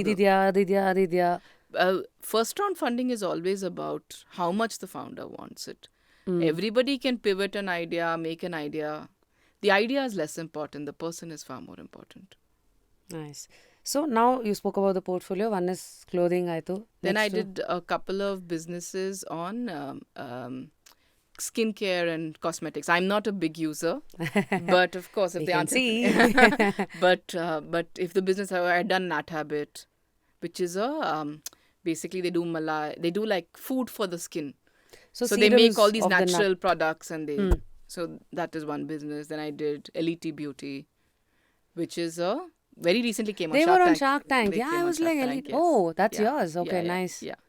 Speaker 1: ಇದಿದೆಯಾ.
Speaker 2: First round funding is always about how much the founder wants it. Everybody can pivot an idea, make an idea. The idea is less important. The person is far more important.
Speaker 1: Nice. So now you spoke about the portfolio. One is clothing ಆಯ್ತು.
Speaker 2: Then I
Speaker 1: Next
Speaker 2: did a couple of businesses on skincare and cosmetics. I'm not a big user, but of course, if
Speaker 1: we
Speaker 2: the
Speaker 1: can
Speaker 2: answer,
Speaker 1: see.
Speaker 2: but if the business I had done Nat Habit, which is a basically they do malai, they do like food for the skin.
Speaker 1: So
Speaker 2: So they make
Speaker 1: serums
Speaker 2: all these
Speaker 1: of the nut.
Speaker 2: natural products and they. So that is one business. Then I did Elite Beauty, which is a very recently came on
Speaker 1: They
Speaker 2: Shark
Speaker 1: were on
Speaker 2: Tank.
Speaker 1: Shark Tank.
Speaker 2: They
Speaker 1: Yeah,
Speaker 2: came
Speaker 1: I
Speaker 2: on
Speaker 1: was
Speaker 2: Shark
Speaker 1: like,
Speaker 2: Tank,
Speaker 1: elite.
Speaker 2: yes.
Speaker 1: Oh, that's
Speaker 2: Yeah,
Speaker 1: yours. Okay,
Speaker 2: yeah,
Speaker 1: nice.
Speaker 2: Yeah.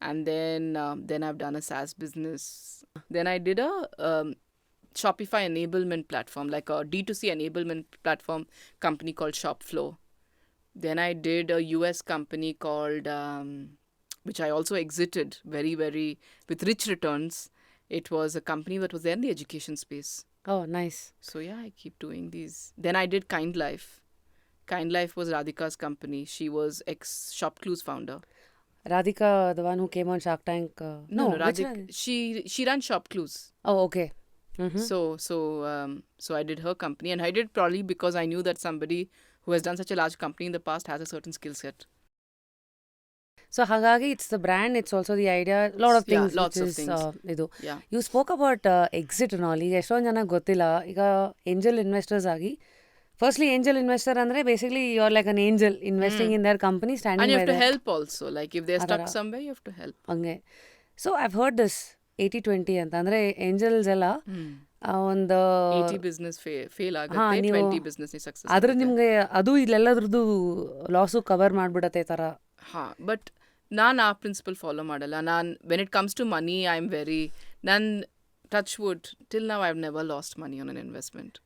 Speaker 2: And then I've done a SaaS business. Then I did a Shopify enablement platform, like a D2C enablement platform company called Shopflow. Then I did a US company called, which I also exited very, very, with rich returns. It was a company that was there in the education space.
Speaker 1: Oh, nice.
Speaker 2: So yeah, I keep doing these. Then I did Kind Life. Kind Life was Radhika's company. She was ex-Shopclues founder.
Speaker 1: Radhika, the one who came on Shark Tank.
Speaker 2: No,
Speaker 1: which
Speaker 2: Radhika.
Speaker 1: one?
Speaker 2: She ran Shopclues.
Speaker 1: Oh, okay. Mm-hmm.
Speaker 2: So I did her company, and I did probably because I knew that somebody who has done such a large company in the past has a certain skill set.
Speaker 1: So ಹಾಗಾಗಿ it's the brand, it's also the idea, lot of things.
Speaker 2: Yeah, lots
Speaker 1: which
Speaker 2: of
Speaker 1: is,
Speaker 2: things.
Speaker 1: ಇದು
Speaker 2: Yeah.
Speaker 1: You spoke about exit and all. ಈಗ ಎಷ್ಟೊಂದು ಜನಕ್ಕೆ ಗೊತ್ತಿಲ್ಲ. ಈಗ angel investors ಆಗಿ, firstly angel investor ಅಂದರೆ basically you are like an angel investing in their company
Speaker 2: And
Speaker 1: standing
Speaker 2: you
Speaker 1: by
Speaker 2: have to
Speaker 1: there.
Speaker 2: help also. Like if they're stuck somewhere, you have to help.
Speaker 1: ಹಂಗೆ. So I've heard this 80-20 ಅಂತ. ಅಂದರೆ angels ಎಲ್ಲ ಒಂದು
Speaker 2: 80 business fail ಆಗುತ್ತೆ, 20 business success.
Speaker 1: ಆದ್ರೆ ನಿಮಗೆ ಅದು ಇಲ್ಲೆಲ್ಲದ್ರದ್ದು loss cover ಮಾಡಿಬಿಡತ್ತೆ ಥರ.
Speaker 2: ಬಟ್ ನಾನು ಆ ಪ್ರಿನ್ಸಿಪಲ್ ಫಾಲೋ ಮಾಡಲ್ಲ. When it comes to money I am very, touch wood, till now I have never lost money on an investment.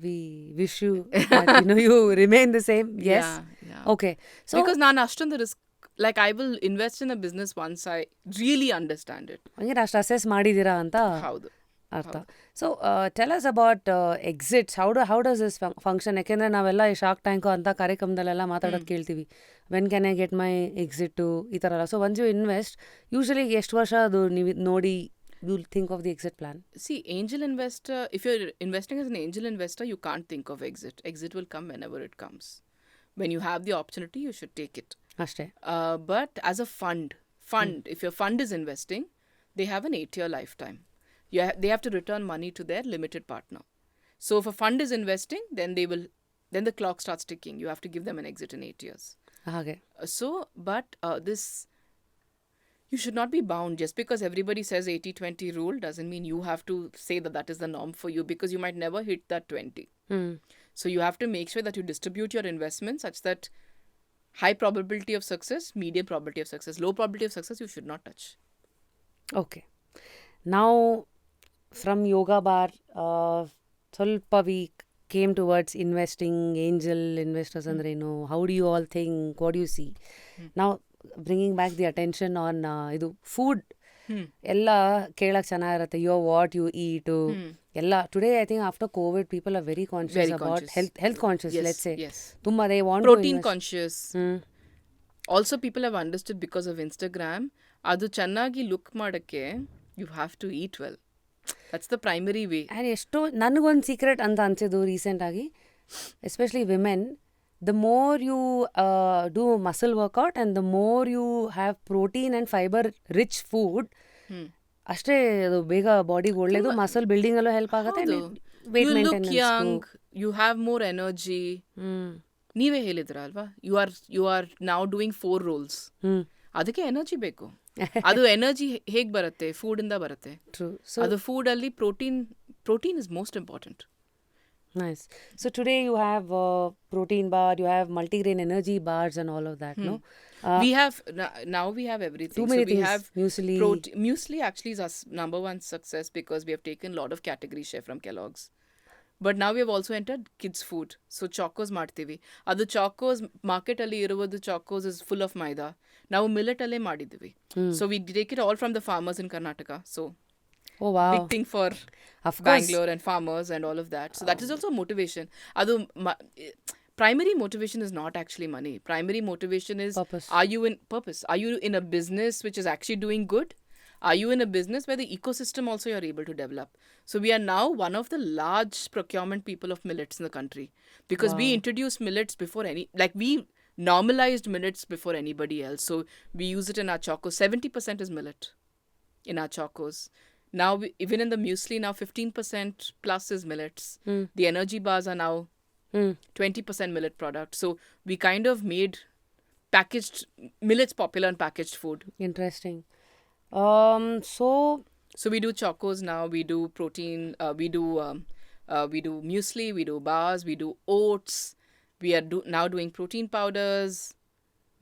Speaker 1: We wish you that, you remain the same. Yes.
Speaker 2: Yeah.
Speaker 1: Okay. So
Speaker 2: because ನಾನು ಅಷ್ಟೊಂದು risk, like I will invest in a business once I really understand it.
Speaker 1: ಹಂಗೆ ಅಷ್ಟು assess ಮಾಡಿದ್ದೀರಾ ಅಂತ
Speaker 2: ಹೌದು.
Speaker 1: ಅರ್ಥ. So tell us about exits. How does this function? ಯಾಕೆಂದರೆ ನಾವೆಲ್ಲ ಈ ಶಾರ್ಕ್ ಟ್ಯಾಂಕು ಅಂತ ಕಾರ್ಯಕ್ರಮದಲ್ಲೆಲ್ಲ ಮಾತಾಡೋದು ಕೇಳ್ತೀವಿ. When can I get my exit ಈ ಥರ ಎಲ್ಲ. So once you invest, usually ಎಷ್ಟು ವರ್ಷ ಅದು ನೀವು ನೋಡಿ you'll think of the exit plan?
Speaker 2: See, angel investor, if you're investing as an angel investor, you can't think of exit. Exit will come whenever it comes. When you have the opportunity, you should take it.
Speaker 1: ಅಷ್ಟೇ.
Speaker 2: But as a fund, if your fund is investing, they have an 8-year lifetime. They have to return money to their limited partner. So if a fund is investing, then the clock starts ticking. You have to give them an exit in 8 years.
Speaker 1: ಹಾಗೆ.
Speaker 2: You should not be bound. Just because everybody says 80-20 rule doesn't mean you have to say that is the norm for you, because you might never hit that 20. So you have to make sure that you distribute your investments such that high probability of success, medium probability of success, low probability of success you should not touch.
Speaker 1: Okay. Now from yoga bar, ಸ್ವಲ್ಪ we came towards investing, angel investors ಅಂದ್ರೇನು, how do you all think, what do you see? Now bringing back the attention on ಇದು food ಎಲ್ಲ ಕೇಳಕ್ಕೆ ಚೆನ್ನಾಗಿರುತ್ತೆ. You're what you eat ಎಲ್ಲ. Today I think after Covid people are very conscious about health conscious. Let's say ತುಂಬ they want
Speaker 2: protein conscious. Also people have understood because of Instagram, ಅದು ಚೆನ್ನಾಗಿ look ಮಾಡೋಕ್ಕೆ you have to eat well. That's the primary way.
Speaker 1: And ಎಷ್ಟೋ ನನಗೊಂದು secret ಅಂತ ಅನ್ಸಿದ್ದು ರೀಸೆಂಟಾಗಿ, especially women, the more you do muscle workout and the more you have protein and fiber rich food, ಅಷ್ಟೇ ಅದು ಬೇಗ ಬಾಡಿಗೆ ಒಳ್ಳೇದು, ಮಸಲ್ ಬಿಲ್ಡಿಂಗ್ ಅಲ್ಲೂ ಹೆಲ್ಪ್ ಆಗುತ್ತೆ, weight maintenance,
Speaker 2: young, you have more energy. ನೀವೇ ಹೇಳಿದ್ರ ಅಲ್ವಾ, you are now doing 4 roles. ಅದಕ್ಕೆ ಎನರ್ಜಿ ಬೇಕು. ಅದು ಎನರ್ಜಿ ಹೇಗೆ ಬರುತ್ತೆ? ಫುಡ್ ಇಂದ ಬರುತ್ತೆ. ಅದು ಫುಡ್ ಅಲ್ಲಿ protein is most important.
Speaker 1: Nice. So today you have protein bar, you have multigrain energy bars and all of that, no?
Speaker 2: We have everything.
Speaker 1: Too many
Speaker 2: so we
Speaker 1: things.
Speaker 2: have
Speaker 1: Muesli.
Speaker 2: Muesli actually is our number one success because we have taken a lot of category share from Kellogg's. But now we have also entered kids food. So chocos ಮಾಡ್ತೀವಿ. ಅದು chocos market ಅಲ್ಲಿ ಇರುವುದು chocos is full of maida. ನಾವು millet ಅಲ್ಲೇ ಮಾಡಿದ್ದೀವಿ. So we take it all from the farmers in Karnataka. So
Speaker 1: Oh wow.
Speaker 2: big thing for Bangalore and farmers and all of that. So that is also motivation. Adu primary motivation is not actually money. Primary motivation is
Speaker 1: purpose.
Speaker 2: Are you in a business which is actually doing good? Are you in a business where the ecosystem also you're able to develop? So we are now one of the large procurement people of millets in the country because we introduced millets before we normalized millets before anybody else. So we use it in our chocos. 70% is millet in our chocos. Now, even in the muesli, now 15% plus is millets. The energy bars are now 20% millet product. So we kind of made packaged millets popular in packaged food.
Speaker 1: Interesting.
Speaker 2: So we do chocos now. We do protein. We do muesli. We do bars. We do oats. We are now doing protein powders.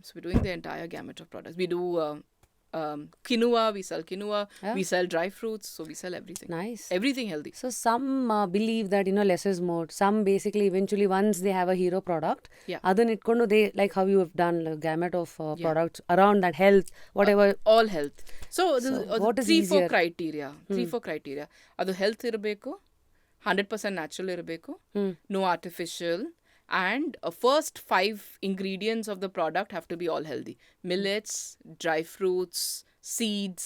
Speaker 2: So we're doing the entire gamut of products. We do quinoa. We sell quinoa.
Speaker 1: Yeah.
Speaker 2: We sell dry fruits. So we sell everything.
Speaker 1: Nice.
Speaker 2: Everything healthy.
Speaker 1: So some believe that, less is more. Some basically eventually once they have a hero product,
Speaker 2: Yeah.
Speaker 1: adhan itkondu they, like how you have done like, gamut of products around that health, whatever.
Speaker 2: All health. So
Speaker 1: what is
Speaker 2: 3-4
Speaker 1: easier?
Speaker 2: criteria. 3-4 criteria. ಅದು health ಇರಬೇಕು, 100% natural ಇರಬೇಕು, no artificial, and first 5 ingredients of the product have to be all healthy. Millets, dry fruits, seeds,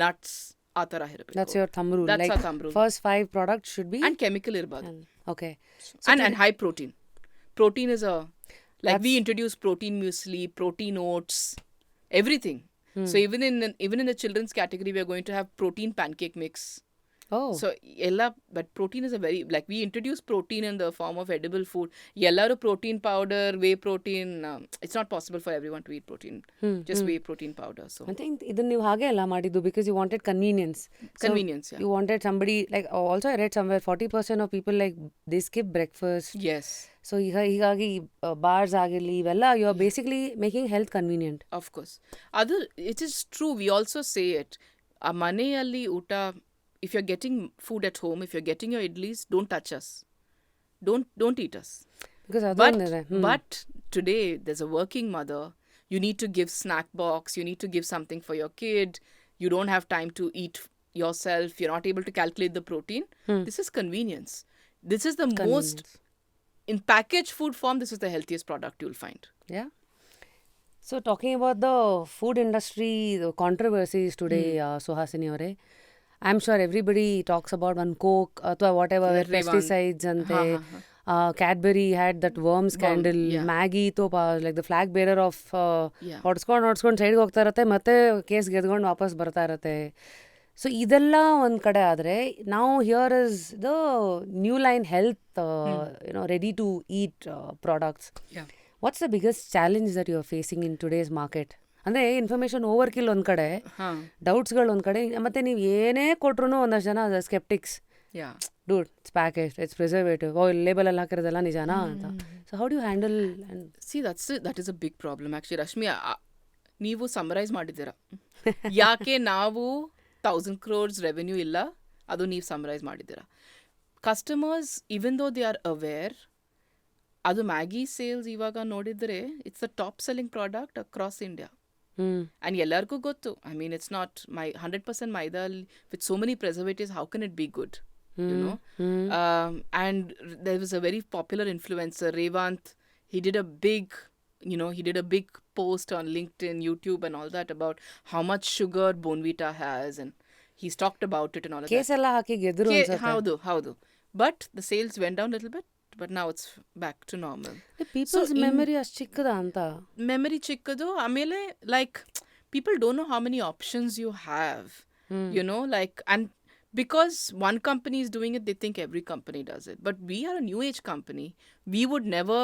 Speaker 2: nuts, ಆ ಥರ ಇರಬೇಕು.
Speaker 1: That's your thumb rule.
Speaker 2: That's
Speaker 1: like
Speaker 2: our thumb rule.
Speaker 1: first 5 products should be.
Speaker 2: And chemical ಇರಬಾರ್ದು.
Speaker 1: Okay.
Speaker 2: And high protein. Protein is we introduce protein muesli, protein oats, everything. So even in the children's category, we are going to have protein pancake mix.
Speaker 1: Oh.
Speaker 2: So but protein is a very, we introduce protein in the form of edible food. Yellaru protein powder, whey protein. It's not possible for everyone to eat protein. Just whey protein powder. So
Speaker 1: I think ಇದನ್ನ ನೀವು ಹಾಗೆ ಅಲ್ಲ ಮಾಡಿದ್ದು because you wanted convenience.
Speaker 2: Convenience, yeah.
Speaker 1: You wanted somebody like also I read somewhere 40% of people like they skip breakfast.
Speaker 2: Yes.
Speaker 1: So ಹೀಗಾಗಿ bars ಆಗಿರಲಿ ಇವೆಲ್ಲ you are basically making health convenient.
Speaker 2: Of course. It is true. We also say it. ಆ ಮನೆಯಲ್ಲಿ ಊಟ, if you're getting food at home, if you're getting your idlis, don't touch us. Don't eat us.
Speaker 1: Because
Speaker 2: But today, there's a working mother. You need to give snack box. You need to give something for your kid. You don't have time to eat yourself. You're not able to calculate the protein. This is convenience. This is the most... In packaged food form, this is the healthiest product you'll find.
Speaker 1: Yeah. So talking about the food industry, the controversies today, Suhasini ಅವರೇ, I'm sure everybody talks about one Coke ಅಥವಾ whatever pesticides ante. Cadbury had that worm scandal. Maggie like the flag bearer of ಹೊಡ್ಸ್ಕೊಂಡು ಸೈಡ್ಗೆ ಹೋಗ್ತಾ ಇರತ್ತೆ, ಮತ್ತೆ case ಗೆದ್ಕೊಂಡು ವಾಪಸ್ ಬರ್ತಾ ಇರತ್ತೆ. So ಇದೆಲ್ಲ ಒಂದು ಕಡೆ ಆದರೆ ನಾವು here is the new line health ready to eat products. What's the biggest challenge that you are facing in today's market? ಅಂದರೆ ಇನ್ಫಾರ್ಮೇಷನ್ ಓವರ್ ಕಿಲ್ ಒಂದು ಕಡೆ, ಡೌಟ್ಸ್ಗಳು ಒಂದು ಕಡೆ, ಮತ್ತು ನೀವು ಏನೇ ಕೊಟ್ರು ಒಂದಷ್ಟು ಜನ ಸ್ಕೆಪ್ಟಿಕ್ಸ್. Dude, it's packaged, it's preservative. Label ಎಲ್ಲ ಹಾಕಿರೋದೆಲ್ಲ ನಿಜಾನಾ ಅಂತ. So how do you handle?
Speaker 2: See, that is a big problem actually. Rashmi, ನೀವು ಸಮ್ಮರೈಸ್ ಮಾಡಿದ್ದೀರಾ. ಯಾಕೆ ನಾವು 1000 crores ರೆವೆನ್ಯೂ ಇಲ್ಲ, ಅದು ನೀವು ಸಮ್ಮರೈಸ್ ಮಾಡಿದ್ದೀರಾ. Customers even though they are aware, ಅದು ಮ್ಯಾಗಿ ಸೇಲ್ಸ್ ಇವಾಗ ನೋಡಿದರೆ it's the top selling product across India. And ಎಲ್ಲರಿಗೂ ಗೊತ್ತು. I mean, it's not 100% maida with so many preservatives. How can it be good? You know? And there was a very popular influencer, Revant. He did a big post on LinkedIn, YouTube and all that about how much sugar Bonvita has, and he's talked about it and all of that.
Speaker 1: Case ಎಲ್ಲ ಹಾಕಿ ಗೆದ್ರು ಅನ್ಸುತ್ತೆ.
Speaker 2: ಹೌದು. But the sales went down a little bit. But now it's back to normal.
Speaker 1: People's memory ಅಷ್ಟು ಚಿಕ್ಕದ ಅಂತ.
Speaker 2: Memory ಚಿಕ್ಕದು. ಆಮೇಲೆ people don't know how many options you have. And because one company is doing it, they think every company does it. But we are a new age company. We would never...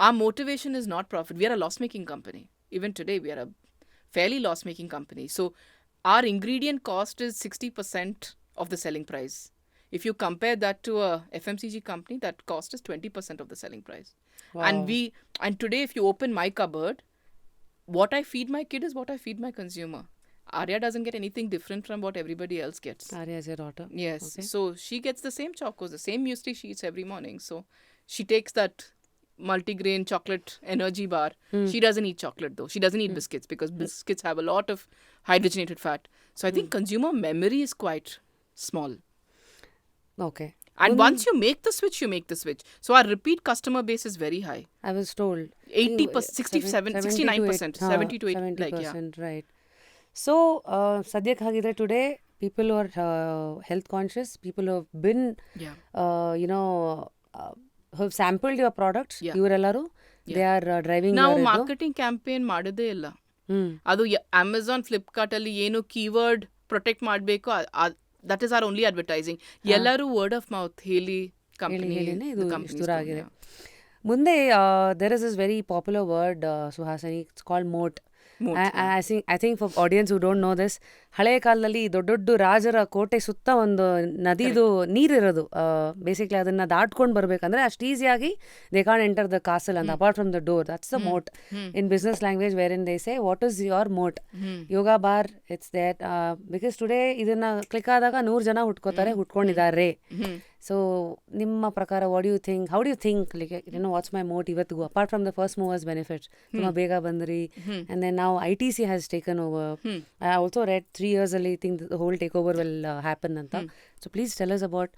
Speaker 2: Our motivation is not profit. We are a loss-making company. Even today, we are a fairly loss-making company. So our ingredient cost is 60% of the selling price. If you compare that to a FMCG company, that cost is 20% of the selling price. Wow. And today, if you open my cupboard, what I feed my kid is what I feed my consumer. Arya doesn't get anything different from what everybody else gets.
Speaker 1: Arya is your daughter?
Speaker 2: Yes. Okay. So she gets the same chocos, the same muesli she eats every morning. So she takes that multigrain chocolate energy bar. She doesn't eat chocolate though. She doesn't eat biscuits because biscuits have a lot of hydrogenated fat. So I think consumer memory is quite small.
Speaker 1: Okay.
Speaker 2: And once you make the switch, you make the switch. So our repeat customer base is very high.
Speaker 1: I was told
Speaker 2: 80%, 69%, 70 to 80%,
Speaker 1: 70%, right. So ಸದ್ಯಕ್ಕೆ ಹಾಗಿದ್ರೆ today people are health conscious, people have been
Speaker 2: Yeah.
Speaker 1: YONO how sampled your products,
Speaker 2: Yeah.
Speaker 1: ಇವರೆಲ್ಲರೂ they are driving
Speaker 2: ನಾವು marketing campaign ಮಾಡೋದೇ ಇಲ್ಲ. ಅದು Amazon Flipkart ಅಲ್ಲಿ ಏನು keyword protect ಮಾಡಬೇಕು, that is are only advertising. ಎಲ್ಲರೂ ವರ್ಡ್ ಆಫ್ ಮೌತ್ ಹೇಳಿ
Speaker 1: ಹೇಳಿನೇ ಇದು ಇಷ್ಟು ದೂರ ಆಗಿದೆ. ಮುಂದೆ there is this very popular word, Suhasini, it's called moat. I think for audience who don't know this, ಹಳೆಯ ಕಾಲದಲ್ಲಿ ದೊಡ್ಡ ದೊಡ್ಡ ರಾಜರ ಕೋಟೆ ಸುತ್ತ ಒಂದು ನದಿದು ನೀರಿರೋದು, ಬೇಸಿಕ್ಲಿ ಅದನ್ನ ದಾಟ್ಕೊಂಡು ಬರ್ಬೇಕಂದ್ರೆ ಅಷ್ಟು ಈಸಿಯಾಗಿ they can't enter the castle ಅಂತ, apart from the door. That's the moat in business language, wherein they say what is your moat. Yoga Bar, it's that because today ಇದನ್ನ ಕ್ಲಿಕ್ ಆದಾಗ 100 ಜನ ಹುಟ್ಕೊಂಡಿದ್ದಾರೆ. ಸೊ ನಿಮ್ಮ ಪ್ರಕಾರ what you think, how do you think, like what's my moat ಇವತ್ತಿಗೂ, apart from the first movers benefits, ತುಂಬ ಬೇಗ ಬಂದ್ರಿ, ಆ್ಯಂಡ್ ದೆನ್ ನಾವು ITC has taken over. I also read 3 years ಅಲ್ಲಿ think the whole take over will happen ಅಂತ. So please tell us about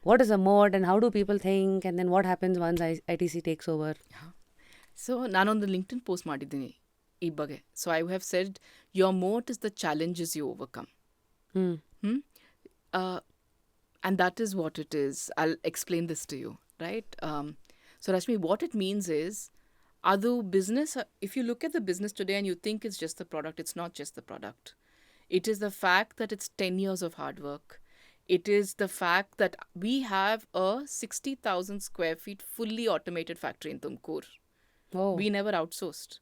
Speaker 1: what is a moat and how do people think, and then what happens once ITC takes over.
Speaker 2: So ನಾನೊಂದು LinkedIn post ಮಾಡಿದ್ದೀನಿ ಈ ಬಗ್ಗೆ. So I have said your moat is the challenges you overcome. And that is what it is. I'll explain this to you, right? So Rashmi, what it means is, adu business, if you look at the business today and you think it's just the product, it's not just the product. It is the fact that it's 10 years of hard work. It is the fact that we have a 60,000 square feet fully automated factory in Tumkur.
Speaker 1: Oh.
Speaker 2: We never outsourced.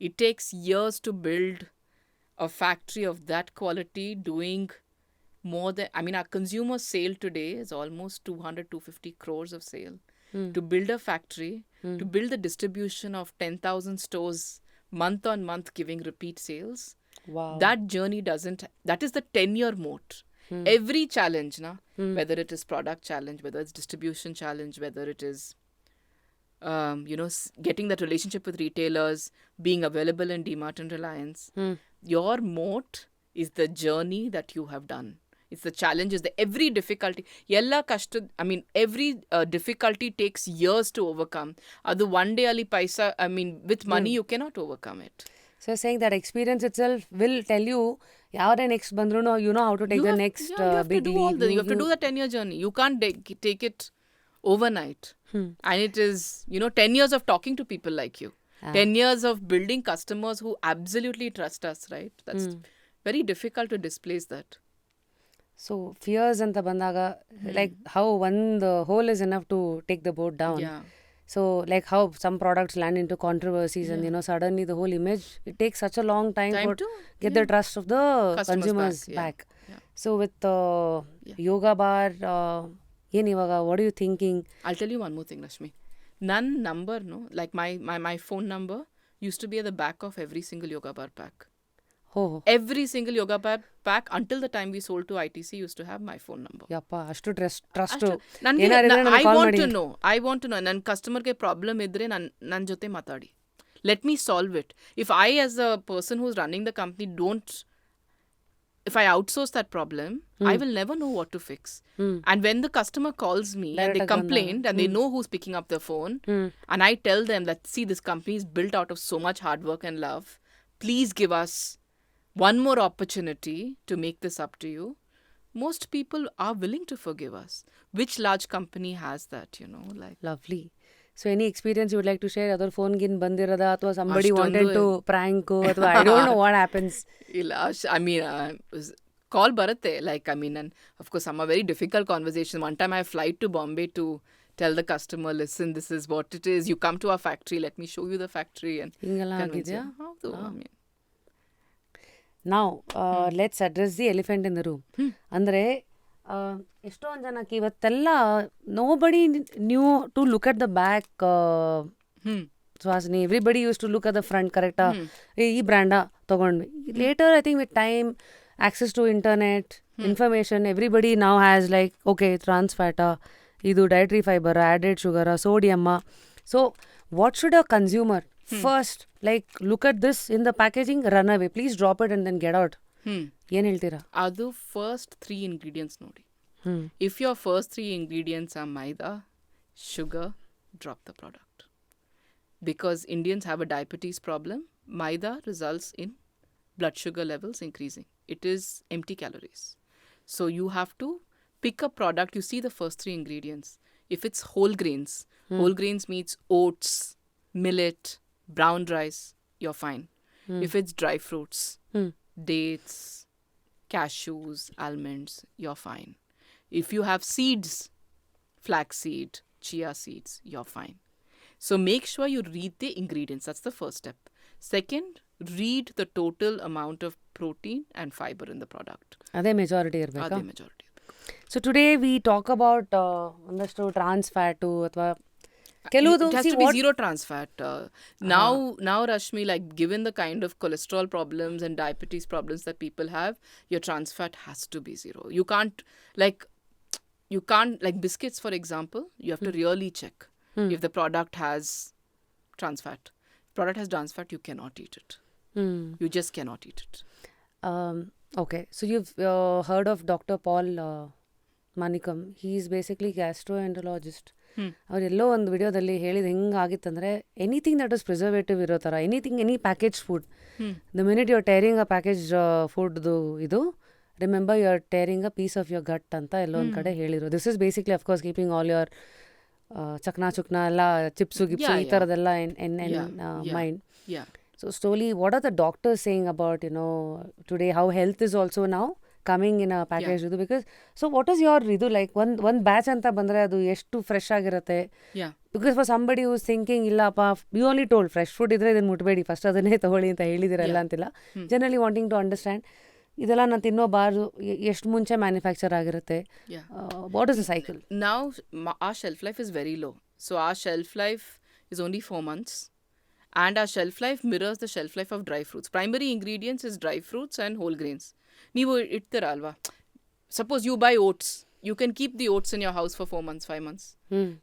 Speaker 2: It takes years to build a factory of that quality, doing more than, I mean, our consumer sale today is almost 200-250 crores of sale. To build a factory, to build the distribution of 10,000 stores month on month giving repeat sales.
Speaker 1: Wow.
Speaker 2: That journey that is the 10-year moat. Every challenge, whether it is product challenge, whether it's distribution challenge, whether it is getting that relationship with retailers, being available in DMart and Reliance, your moat is the journey that you have done. It's the challenges, every difficulty. Every difficulty takes years to overcome. Adu one day ali paisa, with money you cannot overcome it.
Speaker 1: So you're saying that experience itself will tell you, yavare next bandruno, you know how to take the next big leap.
Speaker 2: You have to do the 10-year journey. You can't take it overnight. And it is, 10 years of talking to people like you. 10 years of building customers who absolutely trust us, right? That's very difficult to displace that.
Speaker 1: So fears anta bandaga, like how the hole is enough to take the boat down.
Speaker 2: Yeah.
Speaker 1: So like how some products land into controversies and suddenly the whole image, it takes such a long time to get the trust of the consumers back.
Speaker 2: Yeah.
Speaker 1: So with yoga bar, what are you thinking?
Speaker 2: I'll tell you one more thing, Rashmi. Nan number, like my phone number used to be at the back of every single yoga bar pack.
Speaker 1: Oh.
Speaker 2: Every single yoga bar pack until the time we sold to ITC used to have my phone number.
Speaker 1: Yappa, ashtu trust.
Speaker 2: I want to know. Nan customer ke problem idre nan jote matadi. Let me solve it. If I, as a person who's running the company, if I outsource that problem, I will never know what to fix. And when the customer calls me and they complain and they know who's picking up the phone, and I tell them that, see, this company is built out of so much hard work and love. Please give us one more opportunity to make this up to you. Most people are willing to forgive us. Which large company has that, like?
Speaker 1: Lovely. So any experience you would like to share? Other phone gin bandirada, or somebody wanted to prank, or I don't know what happens.
Speaker 2: Call baratte. And of course, some are very difficult conversations. One time I fly to Bombay to tell the customer, listen, this is what it is. You come to our factory, let me show you the factory. And convince you.
Speaker 1: Now, let's address the elephant in the room. ಅಂದರೆ ಎಷ್ಟೊಂದು ಜನಕ್ಕೆ ಇವತ್ತೆಲ್ಲ nobody knew to look at the back. Suhasini, everybody used to look at the front, ಕರೆಕ್ಟಾ? ಈ ಬ್ರ್ಯಾಂಡ ತಗೊಂಡ್ವಿ. Later, I think with time, access to internet, information, everybody now has like, okay, trans fat, ಇದು dietary fiber, added sugar, sodium. So, what should a consumer first, like, look at this in the packaging, run away, please drop it and then get out? ಏನ್ ಹೇಳ್ತೀರಾ?
Speaker 2: ಅದು first 3 ingredients ನೋಡಿ. If your first 3 ingredients are maida, sugar, drop the product. Because Indians have a diabetes problem. Maida results in blood sugar levels increasing. It is empty calories. So you have to pick a product. You see the first three ingredients. If it's whole grains means oats, millet, brown rice, you're fine. If it's dry fruits, dates, cashews, almonds, you're fine. If you have seeds, flaxseed, chia seeds, you're fine. So make sure you read the ingredients. That's the first step. Second, read the total amount of protein and fiber in the product.
Speaker 1: ಅದೇ majority ಇರಬೇಕಾ?
Speaker 2: ಅದೇ majority.
Speaker 1: So today we talk about ಒಂದಷ್ಟು ಟ್ರಾನ್ಸ್ fat ಅಥವಾ ಕೆಲವುದು
Speaker 2: It has to be zero trans fat. Now, Rashmi, like given the kind of cholesterol problems and diabetes problems that people have, your trans fat has to be zero. You can't like biscuits, for example. You have to really check if the product has trans fat. Product has trans fat, you cannot eat it. You just cannot eat it.
Speaker 1: Okay, so you've heard of Dr. Paul Manikam. He is basically gastroenterologist. ಅವರೆಲ್ಲೋ ಒಂದು ವಿಡಿಯೋದಲ್ಲಿ ಹೇಳಿದ ಹೆಂಗಾಗಿತ್ತಂದರೆ anything that is preservative ಇರೋ ಥರ any package food the minute you are tearing a package ಫುಡ್ದು ಇದು remember you are tearing a piece of your gut ಅಂತ ಎಲ್ಲೋ ಒಂದು ಕಡೆ ಹೇಳಿದ್ರು. This is basically of course keeping all your ಚಕ್ನ ಎಲ್ಲ ಚಿಪ್ಸು ಗಿಪ್ಸು ಈ ಥರದೆಲ್ಲ in mind. So slowly, what are the doctors saying about, today, how health is also now coming in a package? Because, so what is your, like, one batch anta bandre adu eshtu fresh ಆಗಿರುತ್ತೆ? Because for somebody who's thinking, illappa, you only told fresh food idre idನ್ನು ಮುಟ್ಬೇಡಿ, first ಅದನ್ನೇ ತಗೊಳ್ಳಿ ಅಂತ ಹೇಳಿದಿರಲ್ಲ ಅಂತಿಲ್ಲ. Generally wanting to understand, ಇದೆಲ್ಲ ನಾನು ತಿನ್ನೋಬಾರ್ದು, ಎಷ್ಟು ಮುಂಚೆ ಮ್ಯಾನುಫ್ಯಾಕ್ಚರ್ ಆಗಿರುತ್ತೆ? What is the cycle?
Speaker 2: Now, our shelf life is very low. So our shelf life is only 4 months. And our shelf life mirrors the shelf life of dry fruits. Primary ingredients is dry fruits and whole grains. Neevu ittira alva. Suppose you buy oats. You can keep the oats in your house for 4 months, 5 months.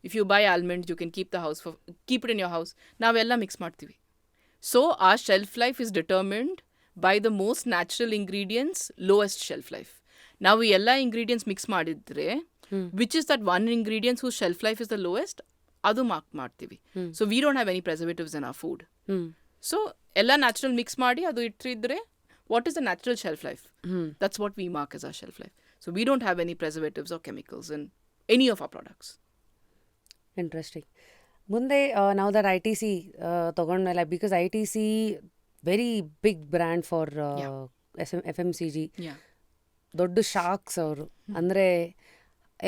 Speaker 2: If you buy almonds, you can keep it in your house. Navella mix ಮಾಡ್ತೀವಿ. So our shelf life is determined by the most natural ingredients, lowest shelf life. Now we ಎಲ್ಲ ingredients mix ಮಾಡಿದ್ರೆ, which is that one ingredient whose shelf life is the lowest, ಅದು mark ಮಾಡ್ತೀವಿ. So we don't have any preservatives in our food. So ಎಲ್ಲ natural mix ಮಾಡಿ ಅದು ಇಟ್ಟಿದ್ರೆ what is the natural shelf life? That's what we mark as our shelf life. So we don't have any preservatives or chemicals in any of our products.
Speaker 1: Interesting. ಮುಂದೆ ನಾವು that I T C ತೊಗೊಂಡ್ಮೇಲೆ, because I T C very big brand for F M C G, ದೊಡ್ಡ shocks ಅವರು. ಅಂದರೆ